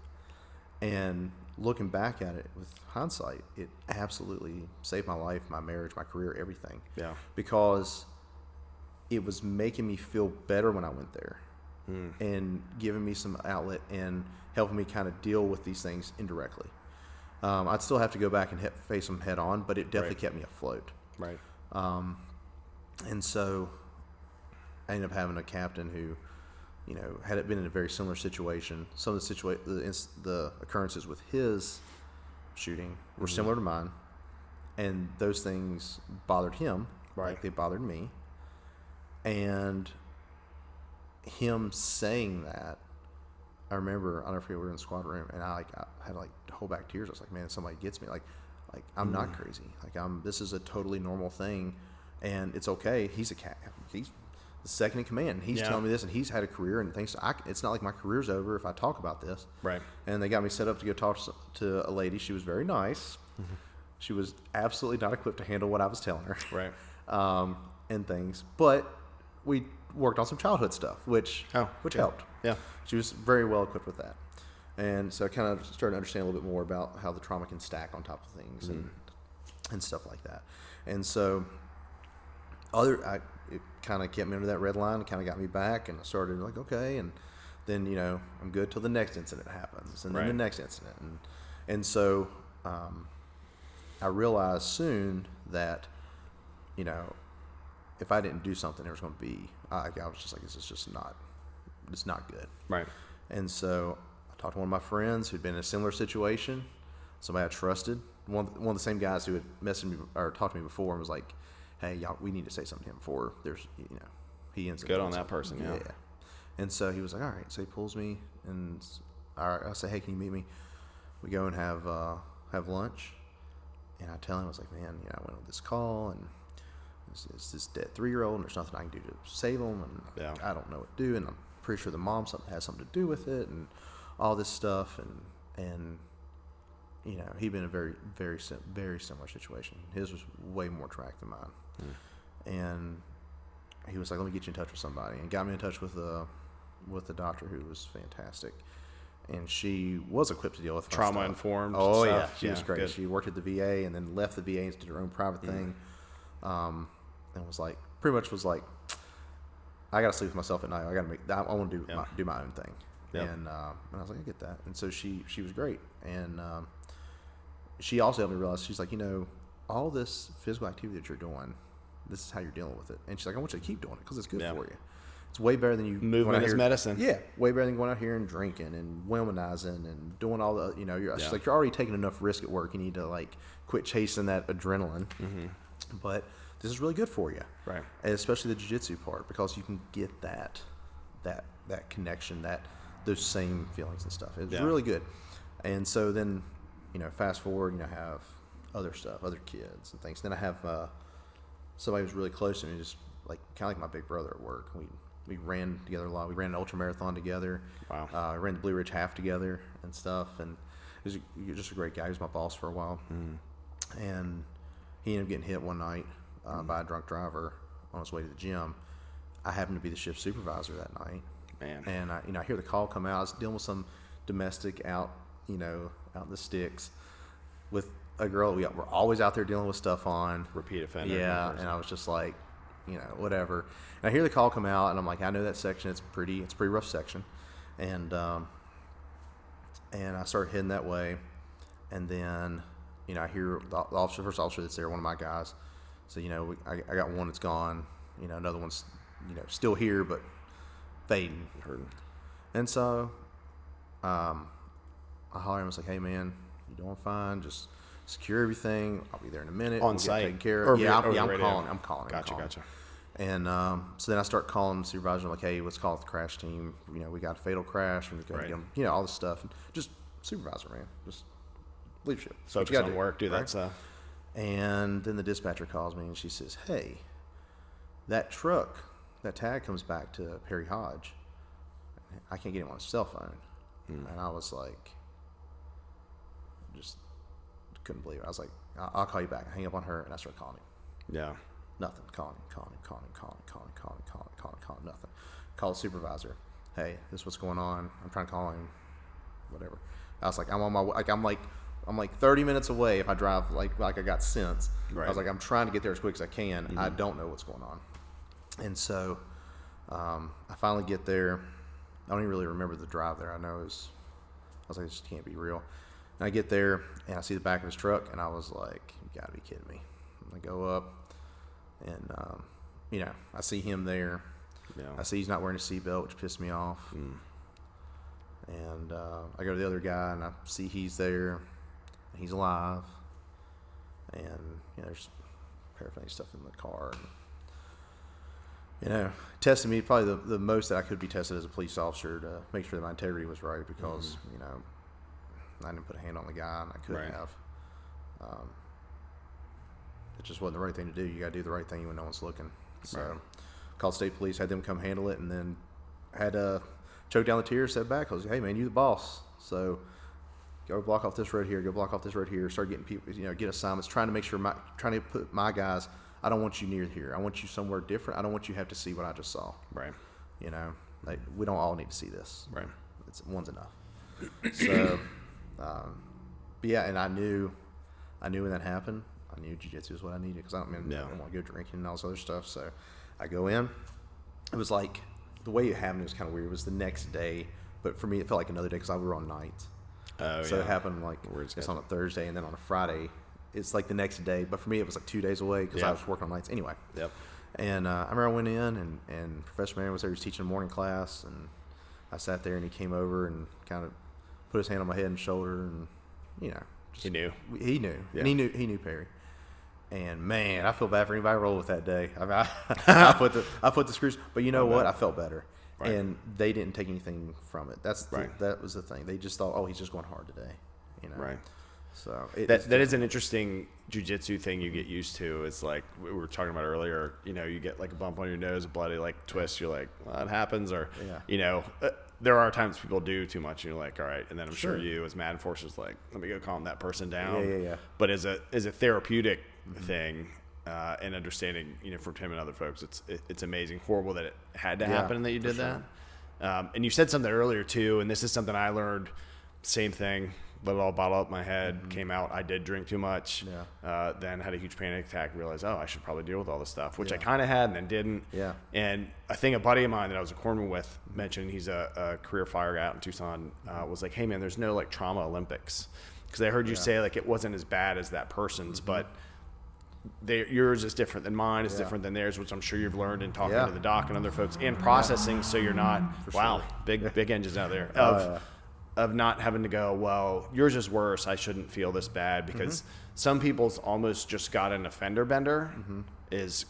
and looking back at it with hindsight, it absolutely saved my life, my marriage, my career, everything. Yeah. Because it was making me feel better when I went there and giving me some outlet and helping me kind of deal with these things indirectly. I'd still have to go back and face them head on, but it definitely kept me afloat. Right. And so I ended up having a captain who, had it been in a very similar situation, some of the occurrences with his shooting were similar to mine, and those things bothered him, like they bothered me. And him saying that, I remember, I'll never forget, we were in the squad room, and I had to hold back tears. I was like, man, if somebody gets me, like I'm not crazy. This is a totally normal thing, and it's okay. He's the second in command. He's telling me this, and he's had a career and things. It's not like my career's over if I talk about this. Right. And they got me set up to go talk to a lady. She was very nice. Mm-hmm. She was absolutely not equipped to handle what I was telling her. Right. And things, but we worked on some childhood stuff, which helped. Yeah. She was very well equipped with that. And so I kind of started to understand a little bit more about how the trauma can stack on top of things and stuff like that. And so it kind of kept me under that red line, kind of got me back, and I started like, okay, and then, I'm good till the next incident happens, and then the next incident. And so I realized soon that, if I didn't do something, there was going to be, I was just like, it's not good. Right. And so I talked to one of my friends who'd been in a similar situation, somebody I trusted, one of the same guys who had messaged me or talked to me before and was like, hey, y'all, we need to say something to him before there's, he ends up good doing on that something. person. Yeah. And so he was like, all right. So he pulls me, and all right, I say, hey, can you meet me? We go and have lunch, and I tell him, I was like, man, you know, I went on this call, and it's this dead 3-year-old, and there's nothing I can do to save him, and I don't know what to do, and I'm pretty sure the mom has something to do with it, and all this stuff, and you know, he'd been in a very, very, very similar situation. His was way more traumatic than mine, and he was like, let me get you in touch with somebody, and got me in touch with the doctor, who was fantastic. And she was equipped to deal with trauma informed. Oh stuff. yeah, she was great. Good. She worked at the VA and then left the VA and did her own private thing, and was like, pretty much was like, I gotta sleep with myself at night. I want to do my own thing. Yep. And I was like, I get that. And so she was great, and she also helped me realize, she's like, you know, all this physical activity that you're doing, this is how you're dealing with it. And she's like, I want you to keep doing it because it's good for you. It's way better than you movement is medicine. Yeah, way better than going out here and drinking and womanizing and doing all the, you know, she's like, you're already taking enough risk at work. You need to like quit chasing that adrenaline. But this is really good for you, right? And especially the jiu-jitsu part, because you can get that connection, those same feelings and stuff. It's really good. And so then, you know, fast forward, you know, I have other stuff, other kids and things. Then I have somebody who's really close to me, just like kind of like my big brother at work. We ran together a lot. We ran an ultra marathon together. Wow. We ran the Blue Ridge Half together and stuff. And he was just a great guy. He was my boss for a while. And he ended up getting hit one night by a drunk driver on his way to the gym. I happened to be the shift supervisor that night. Man. And I hear the call come out. I was dealing with some domestic out in the sticks with a girl. We're always out there dealing with stuff on. Repeat offender. Yeah. And I was just like, you know, whatever. And I hear the call come out, and I'm like, I know that section. It's a pretty rough section. And I start heading that way. And then, you know, I hear the first officer that's there, one of my guys. So, you know, I got one that's gone. You know, another one's, you know, still here, but fading. And so I holler at him. I was like, hey, man, you doing fine? Just secure everything. I'll be there in a minute. On site? Taken care of. I'm calling. Gotcha. And so then I start calling the supervisor. I'm like, hey, let's call it the crash team. You know, we got a fatal crash. And get them, you know, all this stuff. And just supervisor, man. Just leadership. Focus on work. Do that stuff. And then the dispatcher calls me, and she says, hey, that tag comes back to Perry Hodge. I can't get him on his cell phone. And I was like, just couldn't believe it. I was like, I'll call you back. I hang up on her, and I start calling him. Yeah. Nothing. Calling, nothing. Call the supervisor. Hey, this is what's going on. I'm trying to call him. Whatever. I was like, I'm on my way. I'm like 30 minutes away if I drive like I got sense. Right. I was like, I'm trying to get there as quick as I can. I don't know what's going on. And so I finally get there. I don't even really remember the drive there. I was like, this can't be real. And I get there, and I see the back of his truck, and I was like, you got to be kidding me. And I go up, and, you know, I see him there. Yeah. I see he's not wearing a seatbelt, which pissed me off. And I go to the other guy, and I see he's there, and he's alive. And, you know, there's paraphernalia stuff in the car. And, you know, tested me probably the most that I could be tested as a police officer to make sure that my integrity was right, because, you know, I didn't put a hand on the guy, and I couldn't have. It just wasn't the right thing to do. You got to do the right thing when no one's looking. So called state police, had them come handle it, and then had choked down the tears, sat back. I was like, hey, man, you the boss. So go block off this road here, go block off this road here, start getting people, you know, get assignments, trying to make sure trying to put my guys, I don't want you near here. I want you somewhere different. I don't want you to have to see what I just saw. Right. You know, like, we don't all need to see this. Right. One's enough. So, but yeah, and I knew when that happened, I knew jiu-jitsu was what I needed, because I don't want to go drinking and all this other stuff. So I go in. It was like, the way it happened was kind of weird. It was the next day, but for me it felt like another day, because we were on nights. So it happened like, it's on a Thursday, and then on a Friday it's like the next day, but for me it was like 2 days away, because I was working on nights anyway. And I remember I went in, and Professor Mannon was there. He was teaching a morning class, and I sat there, and he came over and kind of put his hand on my head and shoulder, and, you know, He knew. Yeah. And he knew Perry. And man, I feel bad for anybody rolling with that day. I mean, I put the screws, but you know what? I felt better, right. And they didn't take anything from it. That was the thing. They just thought, oh, he's just going hard today, you know. Right. So that is an interesting jiu-jitsu thing you get used to. It's like we were talking about earlier. You know, you get like a bump on your nose, a bloody like twist. You're like, well, it happens, or you know. There are times people do too much, and you're like, all right. And then I'm sure you, as mad enforcers, like, let me go calm that person down. Yeah. But as a therapeutic thing, and understanding, you know, from Tim and other folks, it's amazing. Horrible that it had to happen and that you did that. And you said something earlier too, and this is something I learned. Same thing. Let it all bottle up my head. Came out. I did drink too much. Then had a huge panic attack. Realized, I should probably deal with all this stuff, which I kind of had and then didn't. And I think a buddy of mine that I was a corpsman with mentioned, he's a career fire guy out in Tucson, was like, hey man, there's no like trauma Olympics, because I heard you say like it wasn't as bad as that person's, but yours is different than mine, is different than theirs, which I'm sure you've learned in talking to the doc and other folks and processing, so you're not big engines out there of not having to go, well, yours is worse, I shouldn't feel this bad, because some people's almost just got an offender bender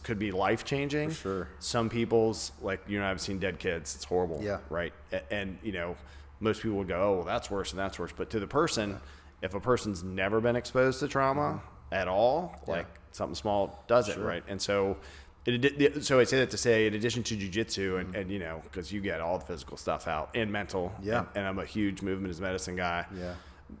could be life changing. For sure. Some people's, like, you know, I've seen dead kids, it's horrible. Right. And you know, most people would go, oh, well, that's worse and that's worse. But to the person, if a person's never been exposed to trauma at all, like something small does it, right? And so so I say that to say, in addition to jiu-jitsu and you know, because you get all the physical stuff out and mental, and I'm a huge movement as medicine guy.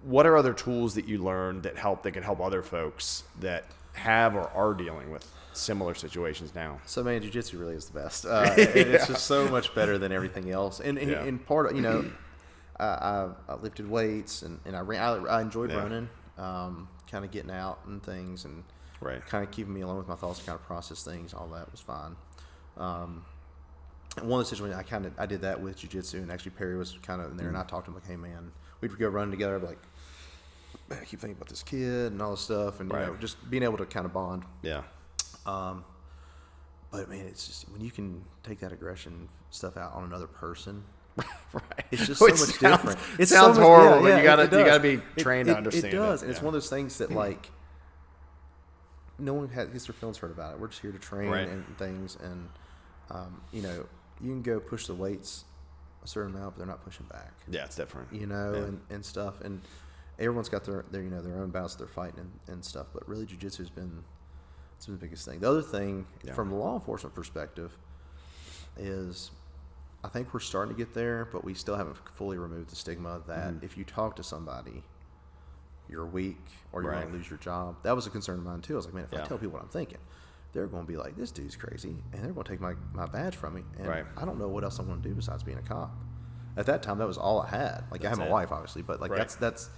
What are other tools that you learned that can help other folks that have or are dealing with similar situations now? So man, jiu-jitsu really is the best. It's just so much better than everything else. And in part of, you know, I lifted weights and I ran. I enjoyed running, kind of getting out and things, and kind of keeping me alone with my thoughts to kind of process things. All that was fine. And one of the situations I did that with jiu-jitsu, and actually Perry was kind of in there, and I talked to him like, hey man, we'd go running together, I'd be like, man, I keep thinking about this kid and all this stuff, and you know, just being able to kind of bond. But man, it's just when you can take that aggression stuff out on another person. It's just so much different. It sounds horrible, but you gotta be trained to understand it. It does, and it's one of those things that like no one gets their feelings hurt about it. We're just here to train and things, and you know, you can go push the weights a certain amount, but they're not pushing back. Yeah, it's different. You know, and stuff, and everyone's got their you know, their own bouts they're fighting and stuff. But really, jiu-jitsu has been the biggest thing. The other thing, from the law enforcement perspective, is I think we're starting to get there, but we still haven't fully removed the stigma that if you talk to somebody, you're weak or you're going to lose your job. That was a concern of mine too. I was like, man, if I tell people what I'm thinking, they're going to be like, this dude's crazy, and they're going to take my badge from me, and I don't know what else I'm going to do besides being a cop. At that time, that was all I had. Like, I had my wife, obviously, but like that's.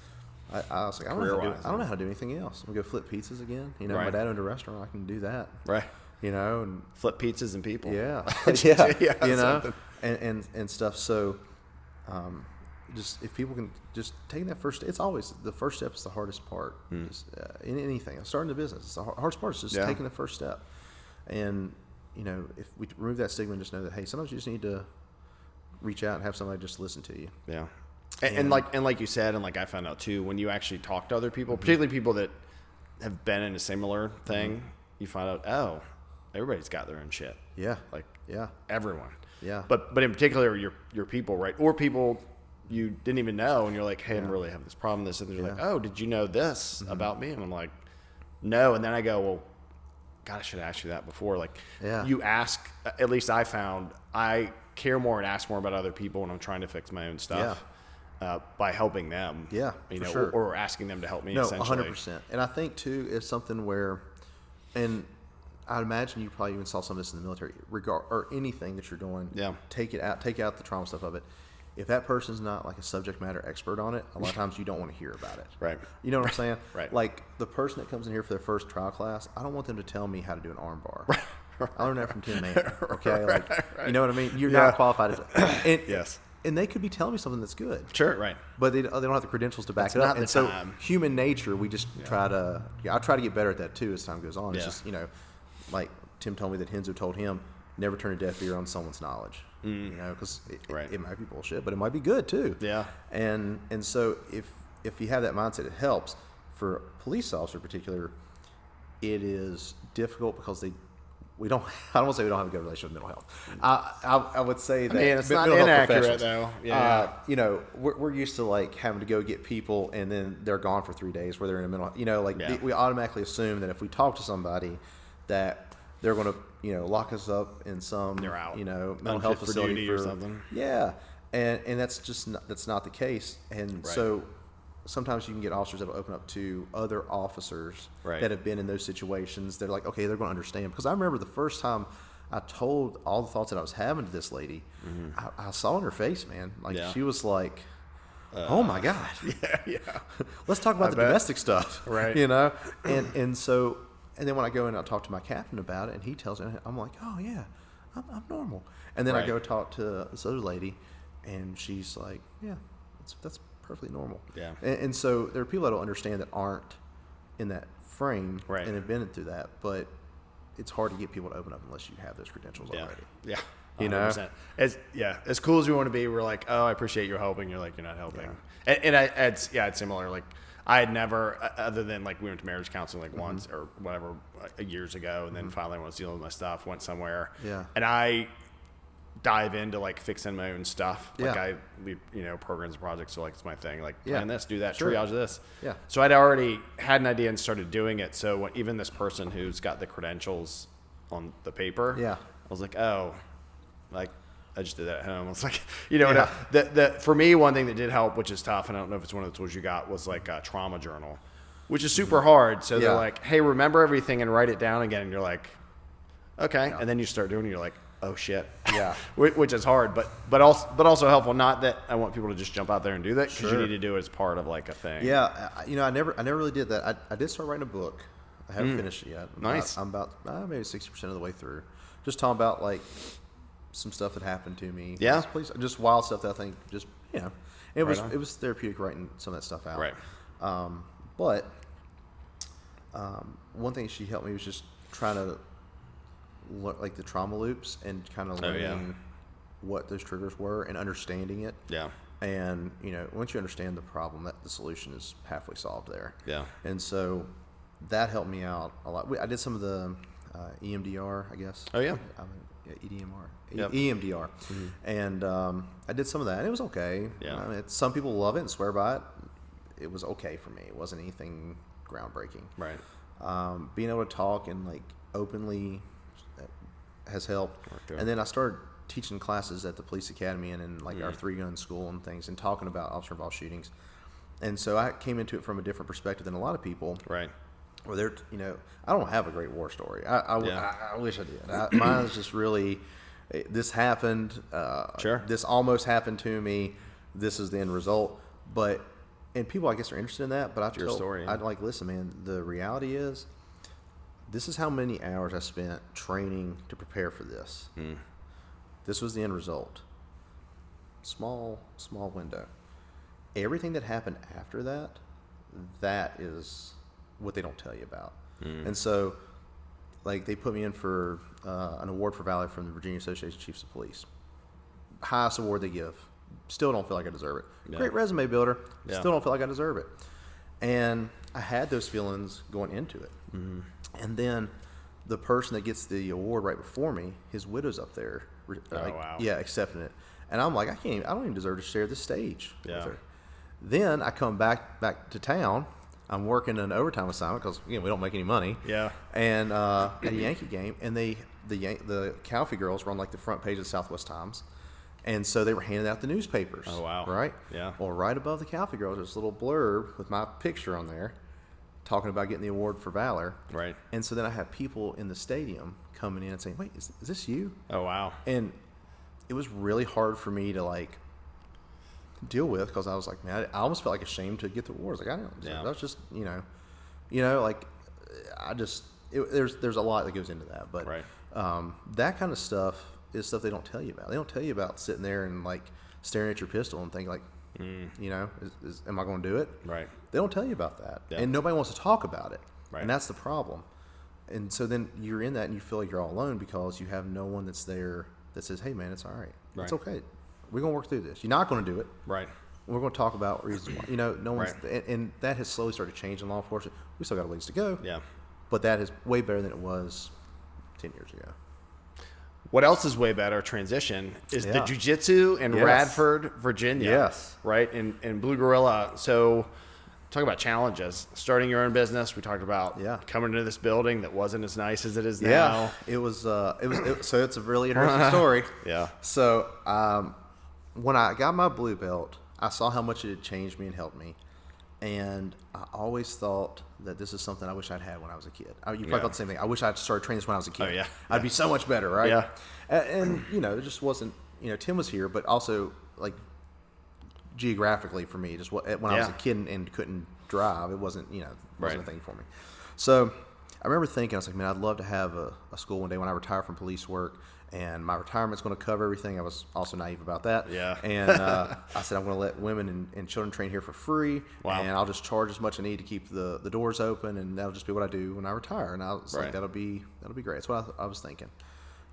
I was like, I don't know how to do anything else. I'm gonna go flip pizzas again. You know, my dad owned a restaurant. I can do that. You know, and flip pizzas and people. You know, and stuff. So, just if people can just take that first, it's always the first step is the hardest part. Just, in anything, starting the business, it's the hardest part is just taking the first step. And you know, if we remove that stigma and just know that, hey, sometimes you just need to reach out and have somebody just listen to you. And like you said, and like I found out too, when you actually talk to other people, particularly people that have been in a similar thing, you find out, oh, everybody's got their own shit. Everyone. But in particular, your people, right? Or people you didn't even know, and you're like, hey, I'm really having this problem. This, and they're like, oh, did you know this about me? And I'm like, no. And then I go, well, God, I should have asked you that before. Like, you ask. At least I found I care more and ask more about other people when I'm trying to fix my own stuff. By helping them, you know, or asking them to help me. No, essentially. 100%. And I think too, it's something where, and I'd imagine you probably even saw some of this in the military, or anything that you're doing. Take out the trauma stuff of it. If that person's not like a subject matter expert on it, a lot of times you don't want to hear about it. You know what I'm saying? Like the person that comes in here for their first trial class, I don't want them to tell me how to do an arm bar. I learned that from Tim Mannon. Okay, you know what I mean? You're not qualified as and they could be telling me something that's good. But they don't have the credentials to back it up. And so human nature, we just try to, I try to get better at that too as time goes on. It's just, you know, like Tim told me that Henzo told him, never turn a deaf ear on someone's knowledge. You know, because it might be bullshit, but it might be good too. And so if you have that mindset, it helps. For a police officer in particular, it is difficult because we don't. I don't want to say we don't have a good relationship with mental health. I would say that. I mean, it's not mental health inaccurate professionals, though. Yeah. You know, we're used to like having to go get people and then they're gone for 3 days where they're in a mental. You know, like we automatically assume that if we talk to somebody, that they're going to lock us up in some mental health facility or something. Yeah, and that's just that's not the case. And so sometimes you can get officers that will open up to other officers that have been in those situations. They're like, okay, they're going to understand. Because I remember the first time I told all the thoughts that I was having to this lady, I saw in her face, man, like she was like, oh my God. Yeah. Let's talk about the domestic stuff. Right. And so, and then when I go in and I talk to my captain about it and he tells me, I'm like, oh yeah, I'm normal. And then I go talk to this other lady and she's like, yeah, that's perfectly normal. Yeah. And so there are people that don't understand that aren't in that frame and have been through that, but it's hard to get people to open up unless you have those credentials already. Yeah. 100%. As cool as we want to be, we're like, oh, I appreciate your helping. You're like, you're not helping. Yeah. It's similar. Like I had never, other than like we went to marriage counseling like once or whatever years ago. And then finally when I was dealing with my stuff, went somewhere. Yeah. And I dive into like fixing my own stuff. Like I lead, programs and projects. So like it's my thing. Like plan this, do that, triage this. Yeah. So I'd already had an idea and started doing it. So when, even this person who's got the credentials on the paper, I was like, oh, like I just did that at home. I was like, for me, one thing that did help, which is tough, and I don't know if it's one of the tools you got, was like a trauma journal, which is super hard. So they're like, hey, remember everything and write it down again. And you're like, okay. Yeah. And then you start doing it. You're like, oh shit. Yeah. Which is hard, but also helpful. Not that I want people to just jump out there and do that because you need to do it as part of like a thing. Yeah. I never really did that. I did start writing a book. I haven't finished it yet. Nice. I'm about maybe 60% of the way through. Just talking about like some stuff that happened to me. Yeah. Just wild stuff that I think it was therapeutic writing some of that stuff out. Right. But one thing she helped me was just trying to look like the trauma loops and kind of learning what those triggers were and understanding it. Yeah. And once you understand the problem, that the solution is halfway solved there. Yeah. And so that helped me out a lot. I did some of the EMDR, I guess. Oh yeah. EMDR. Mm-hmm. And I did some of that, and it was okay. Yeah. Some people love it and swear by it. It was okay for me. It wasn't anything groundbreaking. Right. Being able to talk and like openly has helped. Okay. And then I started teaching classes at the police academy and in like our 3-gun school and things, and talking about officer-involved shootings. And so I came into it from a different perspective than a lot of people. Right. Where they're, I don't have a great war story. I wish I did. Mine is just really, this happened. This almost happened to me. This is the end result. And people, I guess, are interested in that. But I'd like, listen, man, the reality is, this is how many hours I spent training to prepare for this. Mm. This was the end result. Small window. Everything that happened after that is what they don't tell you about. Mm. And so, like, they put me in for an award for valor from the Virginia Association of Chiefs of Police. Highest award they give. Still don't feel like I deserve it. Yeah. Great resume builder. Yeah. Still don't feel like I deserve it. And I had those feelings going into it. Mm-hmm. And then the person that gets the award right before me, his widow's up there. Wow. Yeah, accepting it. And I'm like, I don't even deserve to share this stage with her. Then I come back to town. I'm working an overtime assignment because we don't make any money. Yeah. And at a Yankee game, and the Calfee girls were on like the front page of the Southwest Times, and so they were handing out the newspapers. Oh wow! Right. Yeah. Well, right above the Calfee girls, there's a little blurb with my picture on there, talking about getting the award for valor. Right. And so then I had people in the stadium coming in and saying, "Wait, is this you?" Oh wow! And it was really hard for me to like deal with because I was like, man, I almost felt like ashamed to get the awards. Like I don't. Yeah. That's just like I just there's a lot that goes into that, but that kind of stuff is stuff they don't tell you about. They don't tell you about sitting there and like staring at your pistol and thinking like, am I going to do it? Right. They don't tell you about that, and nobody wants to talk about it, and that's the problem. And so then you're in that and you feel like you're all alone because you have no one that's there that says, hey man, it's all right. It's okay. We're going to work through this. You're not going to do it. Right. We're going to talk about reasons why. No one's, and that has slowly started to change in law enforcement. We still got a ways to go. Yeah. But that is way better than it was 10 years ago. What else is way better transition is the Jiu Jitsu in Yes. Radford, Virginia. Yes. Right? In Blue Gorilla. So talk about challenges. Starting your own business. We talked about coming into this building that wasn't as nice as it is now. Yeah. It was so it's a really interesting story. Yeah. So when I got my blue belt, I saw how much it had changed me and helped me. And I always thought that this is something I wish I'd had when I was a kid. You probably thought the same thing. I wish I'd started training this when I was a kid. Oh, yeah. I'd be so much better, right? Yeah. And it just wasn't, Tim was here, but also, like, geographically for me, just when I was a kid and couldn't drive, it wasn't, wasn't a thing for me. So I remember thinking, I was like, man, I'd love to have a school one day when I retire from police work. And my retirement's going to cover everything. I was also naive about that. Yeah. And I said, I'm going to let women and children train here for free. Wow. And I'll just charge as much as I need to keep the doors open, and that'll just be what I do when I retire. And I was like, that'll be great. That's what I was thinking.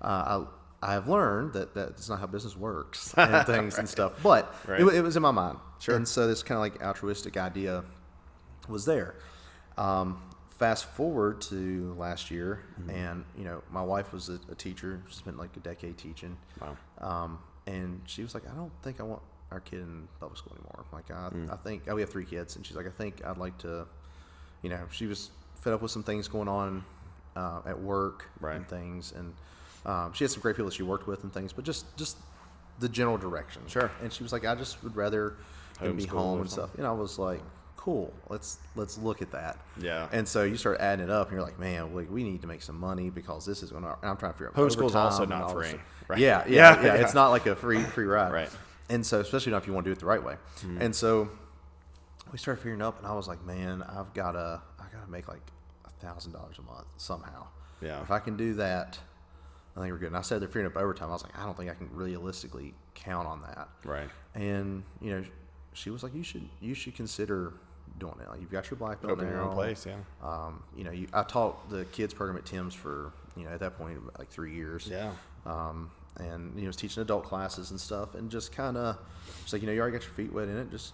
I have learned that that's not how business works and things and stuff. But it was in my mind. Sure. And so this kind of like altruistic idea was there. Fast forward to last year, and my wife was a teacher. She spent like a decade teaching. Wow. And she was like, I don't think I want our kid in public school anymore. Like I think we have 3 kids, and she's like, I think I'd like to, she was fed up with some things going on at work and things, and she had some great people that she worked with and things, but just the general direction. Sure. And she was like, I just would rather him be home and stuff. And I was like, cool, let's look at that. Yeah. And so you start adding it up, and you're like, man, we need to make some money because this is going to. I'm trying to figure out. Homeschool's also not free. Right? Yeah. It's not like a free ride. Right. And so, especially not if you want to do it the right way. And so we started figuring up, and I was like, man, I gotta make like $1,000 a month somehow. Yeah. If I can do that, I think we're good. And I said they're figuring up overtime. I was like, I don't think I can realistically count on that. Right. And she was like, you should consider doing it. Like, you've got your black belt Open your own place, yeah. I taught the kids program at Tim's for at that point like 3 years. Yeah. And was teaching adult classes and stuff, and just kind of just like you already got your feet wet in it, just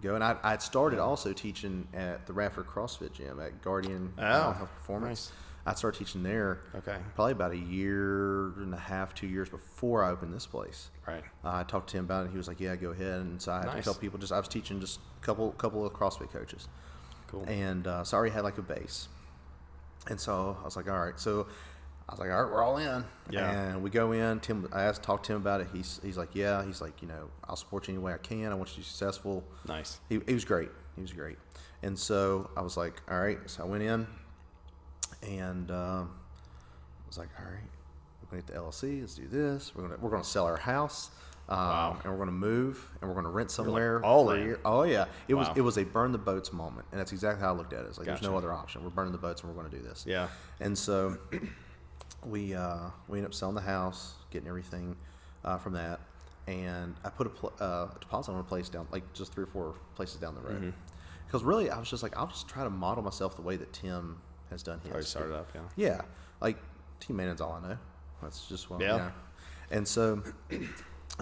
go. And I had started also teaching at the Radford CrossFit gym at Guardian Health Performance. Nice. I started teaching there. Okay. Probably about a year and a half, 2 years before I opened this place. Right. I talked to him about it, and he was like, "Yeah, go ahead." And so I had to tell people. I was teaching just a couple of CrossFit coaches. Cool. And so I already had like a base. And so I was like, all right. So I was like, all right, we're all in. Yeah. And we go in. Talked to him about it. He's like, yeah. He's like, I'll support you any way I can. I want you to be successful. Nice. He was great. He was great. And so I was like, all right. So I went in, and I was like, all right, we're gonna get the LLC. Let's do this. We're gonna sell our house. And we're going to move, and we're going to rent somewhere for a year. Oh yeah, it was a burn the boats moment, and that's exactly how I looked at it. It's like there's no other option. We're burning the boats, and we're going to do this. Yeah. And so we ended up selling the house, getting everything from that, and I put a deposit on a place down, like just 3 or 4 places down the road, because really I was just like, I'll just try to model myself the way that Tim has done his. Already started up, yeah. Yeah, like Team Mannon's all I know. That's just what And so.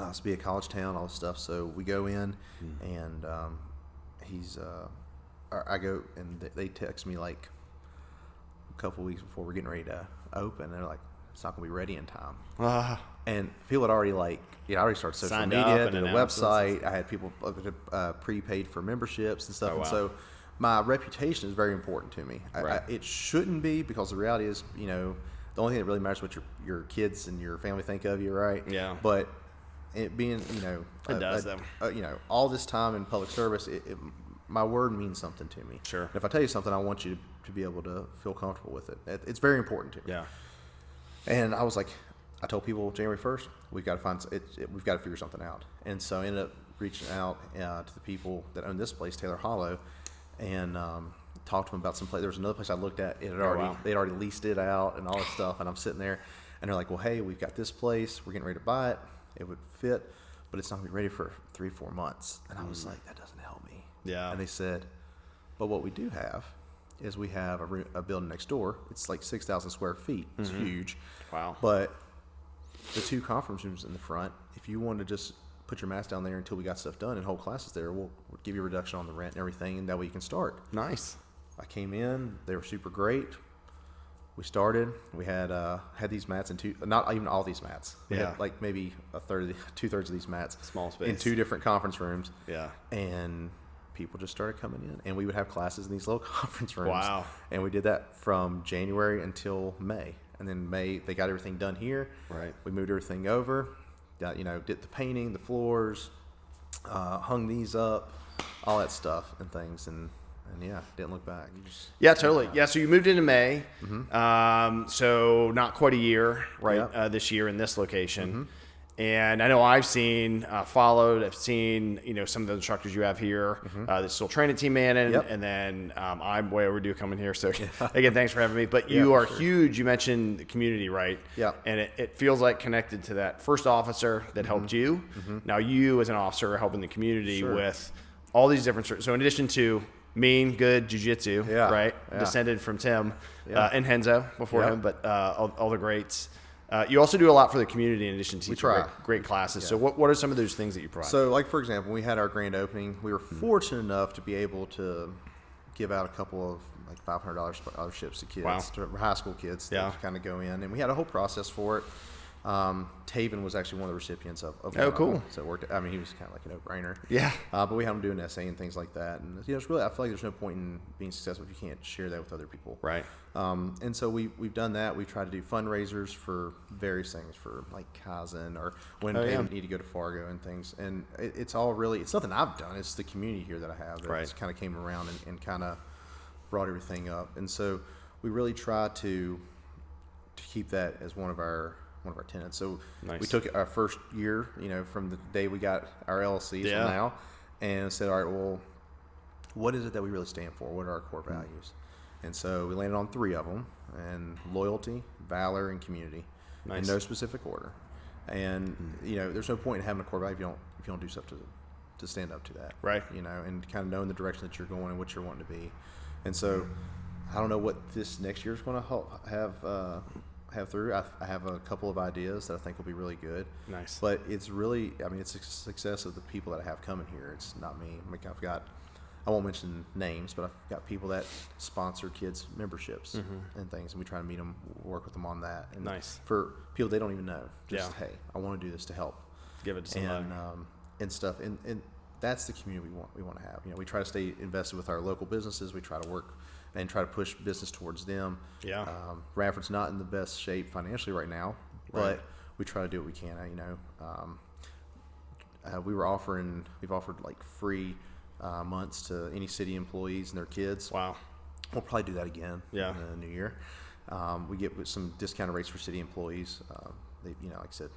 It's be a college town, all this stuff. So we go in, and I go, and they text me like a couple weeks before we're getting ready to open. And they're like, it's not going to be ready in time. And people had already I already started social Signed media, up did a website. I had people prepaid for memberships and stuff. Oh, wow. And so my reputation is very important to me. Right. It shouldn't be, because the reality is, the only thing that really matters is what your kids and your family think of you, right? Yeah. But it being, it does though. All this time in public service, my word means something to me. Sure. And if I tell you something, I want you to be able to feel comfortable with it. It's very important to me. Yeah. And I was like, I told people January 1st, we've got to figure something out. And so I ended up reaching out to the people that own this place, Taylor Hollow, and talked to them about some place. There was another place I looked at. They'd already leased it out and all this stuff. And I'm sitting there, and they're like, well, hey, we've got this place. We're getting ready to buy it. It would fit, but it's not going to be ready for 3-4 months. And I was like, that doesn't help me. Yeah. And they said, but what we do have is we have a building next door. It's like 6,000 square feet. It's huge. Wow. But the 2 conference rooms in the front, if you want to just put your mask down there until we got stuff done and hold classes there, we'll give you a reduction on the rent and everything, and that way you can start. Nice. I came in. They were super great. We started. We had these mats not even all these mats. We had like maybe 2/3 of these mats. Small space. In 2 different conference rooms. Yeah. And people just started coming in, and we would have classes in these little conference rooms. Wow. And we did that from January until May. And then May, they got everything done here. Right. We moved everything over. Got, did the painting, the floors, hung these up, all that stuff and things. And yeah, didn't look back. Yeah, totally. Yeah, so you moved into May, so not quite a year, right? Yep. This year in this location, and I know I've seen followed. I've seen some of the instructors you have here that still train at Team Mannon, and then I'm way overdue coming here. So again, thanks for having me. But you are huge. You mentioned the community, right? Yeah, and it feels like connected to that first officer that helped you. Now you as an officer are helping the community with all these different. So in addition to mean, good jiu-jitsu, right? Yeah. Descended from Tim and Henzo before him, but all the greats. You also do a lot for the community in addition to teaching great classes. Yeah. So what are some of those things that you provide? So like, for example, when we had our grand opening, we were fortunate enough to be able to give out a couple of like $500 scholarships to kids, to high school kids to kind of go in. And we had a whole process for it. Taven was actually one of the recipients of cool. So it worked. I mean, he was kind of like a no-brainer. Yeah. But we had him do an essay and things like that. And it's really, I feel like there's no point in being successful if you can't share that with other people. Right. And so we've done that. We tried to do fundraisers for various things, for like Kaizen or when they need to go to Fargo and things. And it's all really, it's nothing I've done. It's the community here that I have that kind of came around and kind of brought everything up. And so we really try to keep that as one of our tenants. So we took our first year, from the day we got our LLCs till now, and said, all right, well, what is it that we really stand for? What are our core values? And so we landed on 3 of them, and loyalty, valor, and community, in no specific order. And there's no point in having a core value if you don't do stuff to stand up to that, right? And kind of knowing the direction that you're going and what you're wanting to be. And so I don't know what this next year is going to have through. I have a couple of ideas that I think will be really good. Nice. But it's really, it's a success of the people that I have coming here. It's not me. I won't mention names, but I've got people that sponsor kids' memberships and things, and we try to meet them, work with them on that. And for people they don't even know, just, hey, I want to do this to help. Give it to somebody. And stuff. And that's the community we want to have. We try to stay invested with our local businesses. We try to work and try to push business towards them. Yeah. Radford's not in the best shape financially right now, but we try to do what we can. We've offered like free months to any city employees and their kids. Wow. We'll probably do that again in the new year. We get some discounted rates for city employees. Like I said,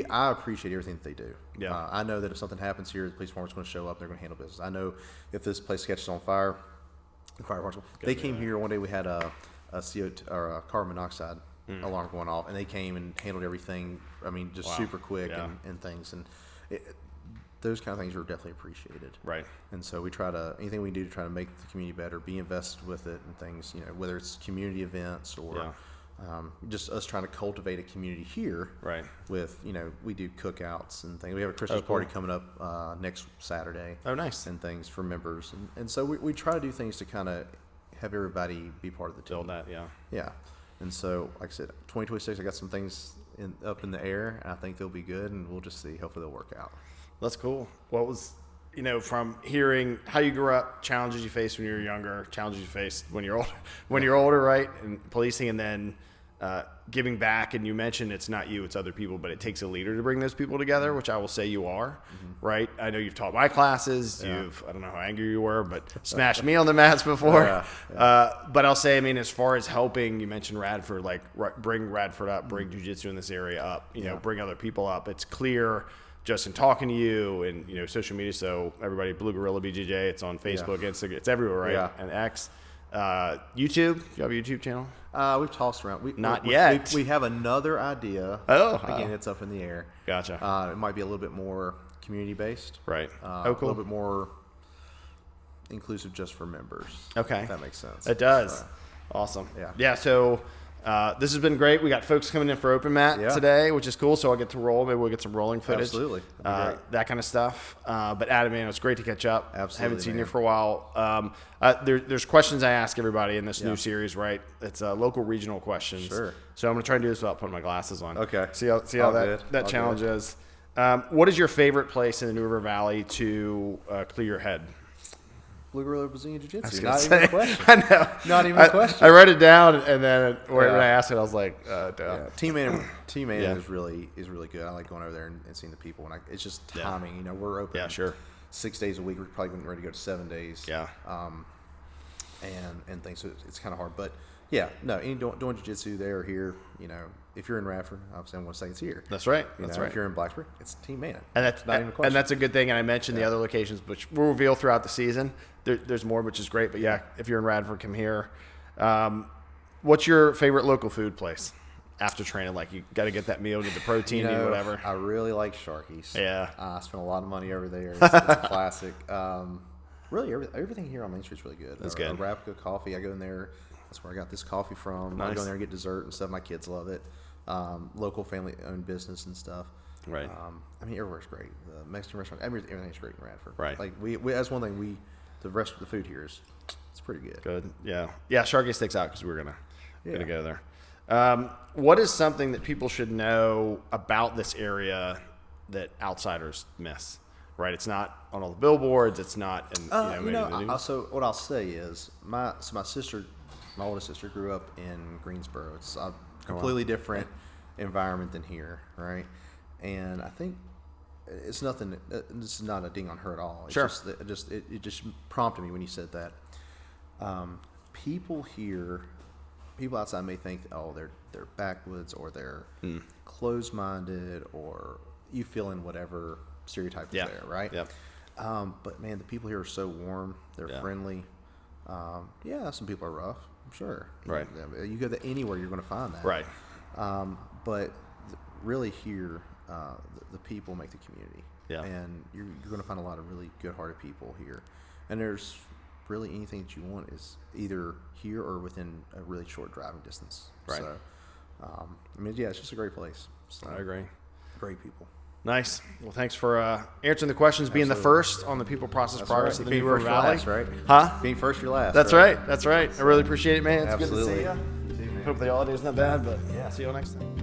I appreciate everything that they do. Yeah. I know that if something happens here, the police department's going to show up. They're going to handle business. I know if this place catches on fire, the fire marshal. They came here one day. We had a CO2 or a carbon monoxide alarm going off, and they came and handled everything. Super quick and things. And those kind of things are definitely appreciated. Right. And so we try to anything we do to try to make the community better, be invested with it, and things. Whether it's community events or just us trying to cultivate a community here. Right. With we do cookouts and things. We have a Christmas party coming up next Saturday. Oh, nice. And things for members, and so we try to do things to kind of have everybody be part of the team. Build that, yeah. And so, like I said, 2026, I got some things up in the air, and I think they'll be good, and we'll just see. Hopefully, they'll work out. That's cool. What was, from hearing how you grew up, challenges you faced when you were younger, challenges you faced when you're older, right? And policing, and then giving back. And you mentioned it's not you, it's other people, but it takes a leader to bring those people together, which I will say you are, right? I know you've taught my classes. I don't know how angry you were, but smashed me on the mats before. But I'll say, as far as helping, you mentioned Radford, like bring Radford up, bring jiu-jitsu in this area up, bring other people up. It's clear just in talking to you and, social media. So everybody, Blue Gorilla BJJ, it's on Facebook, Instagram, it's everywhere, right? Yeah. And X. YouTube, you have a YouTube channel? We've tossed around. Not yet. We have another idea. Again, it's up in the air. Gotcha. It might be a little bit more community-based. Right. Cool. A little bit more inclusive just for members. Okay. If that makes sense. It does. Awesome. Yeah. So This has been great. We got folks coming in for open mat today, which is cool. So I'll get to roll. Maybe we'll get some rolling footage. Absolutely. That kind of stuff. But Adam, man, it was great to catch up. Absolutely. Haven't seen you for a while. There's questions I ask everybody in this new series, right? It's local regional questions. Sure. So I'm going to try and do this without putting my glasses on. Okay. See how that challenge is. What is your favorite place in the New River Valley to clear your head? Blue Gorilla Brazilian Jiu-Jitsu. Not even a question. I know. Not even a question. I wrote it down, and then when I asked it, I was like, Team Mannon is really good. I like going over there and seeing the people. And it's just timing. You know, we're open 6 days a week. We're probably getting ready to go to 7 days. Yeah. And things. So it's kind of hard. But, doing jiu-jitsu there or here, you know, if you're in Radford, obviously I want to say it's here. That's right. If you're in Blacksburg, it's Team Mannon. And that's not even a question. And that's a good thing. And I mentioned the other locations, which we'll reveal throughout the season. There's more, which is great. But if you're in Radford, come here. What's your favorite local food place after training? Like, you got to get that meal, get the protein, eat whatever. I really like Sharky's. Yeah. I spent a lot of money over there. It's a classic. Really, everything here on Main Street's really good. That's good. Arabica coffee, I go in there. That's where I got this coffee from. Nice. I go in there and get dessert and stuff. My kids love it. Local family-owned business and stuff. Right. I mean, everywhere's great. The Mexican restaurant, everything's great in Radford. Right. Like we that's one thing. The rest of the food here it's pretty good. Good. Yeah. Yeah. Sharky sticks out because we're gonna go there. What is something that people should know about this area that outsiders miss? Right. It's not on all the billboards. It's not in the news. So what I'll say is my sister, my oldest sister, grew up in Greensboro. It's a completely different environment than here, right? And I think it's nothing. This is not a ding on her at all. It's it just prompted me when you said that. People outside may think, they're backwoods or they're closed-minded or you fill in whatever stereotype is there, right? Yep. But man, the people here are so warm. They're friendly. Some people are rough. I'm sure. Right. You go to anywhere, you're going to find that. Right. But really here, the people make the community. Yeah. And you're going to find a lot of really good-hearted people here. And there's really anything that you want is either here or within a really short driving distance. Right. So, it's just a great place. So, I agree. Great people. Nice. Well, thanks for answering the questions, being the first on the People Process Progress of the New River Valley. Last, right? Huh? Being first, you're last. That's right. That's right. I really appreciate it, man. It's good to see Absolutely. you. Hope the holiday's not bad, but see you all next time.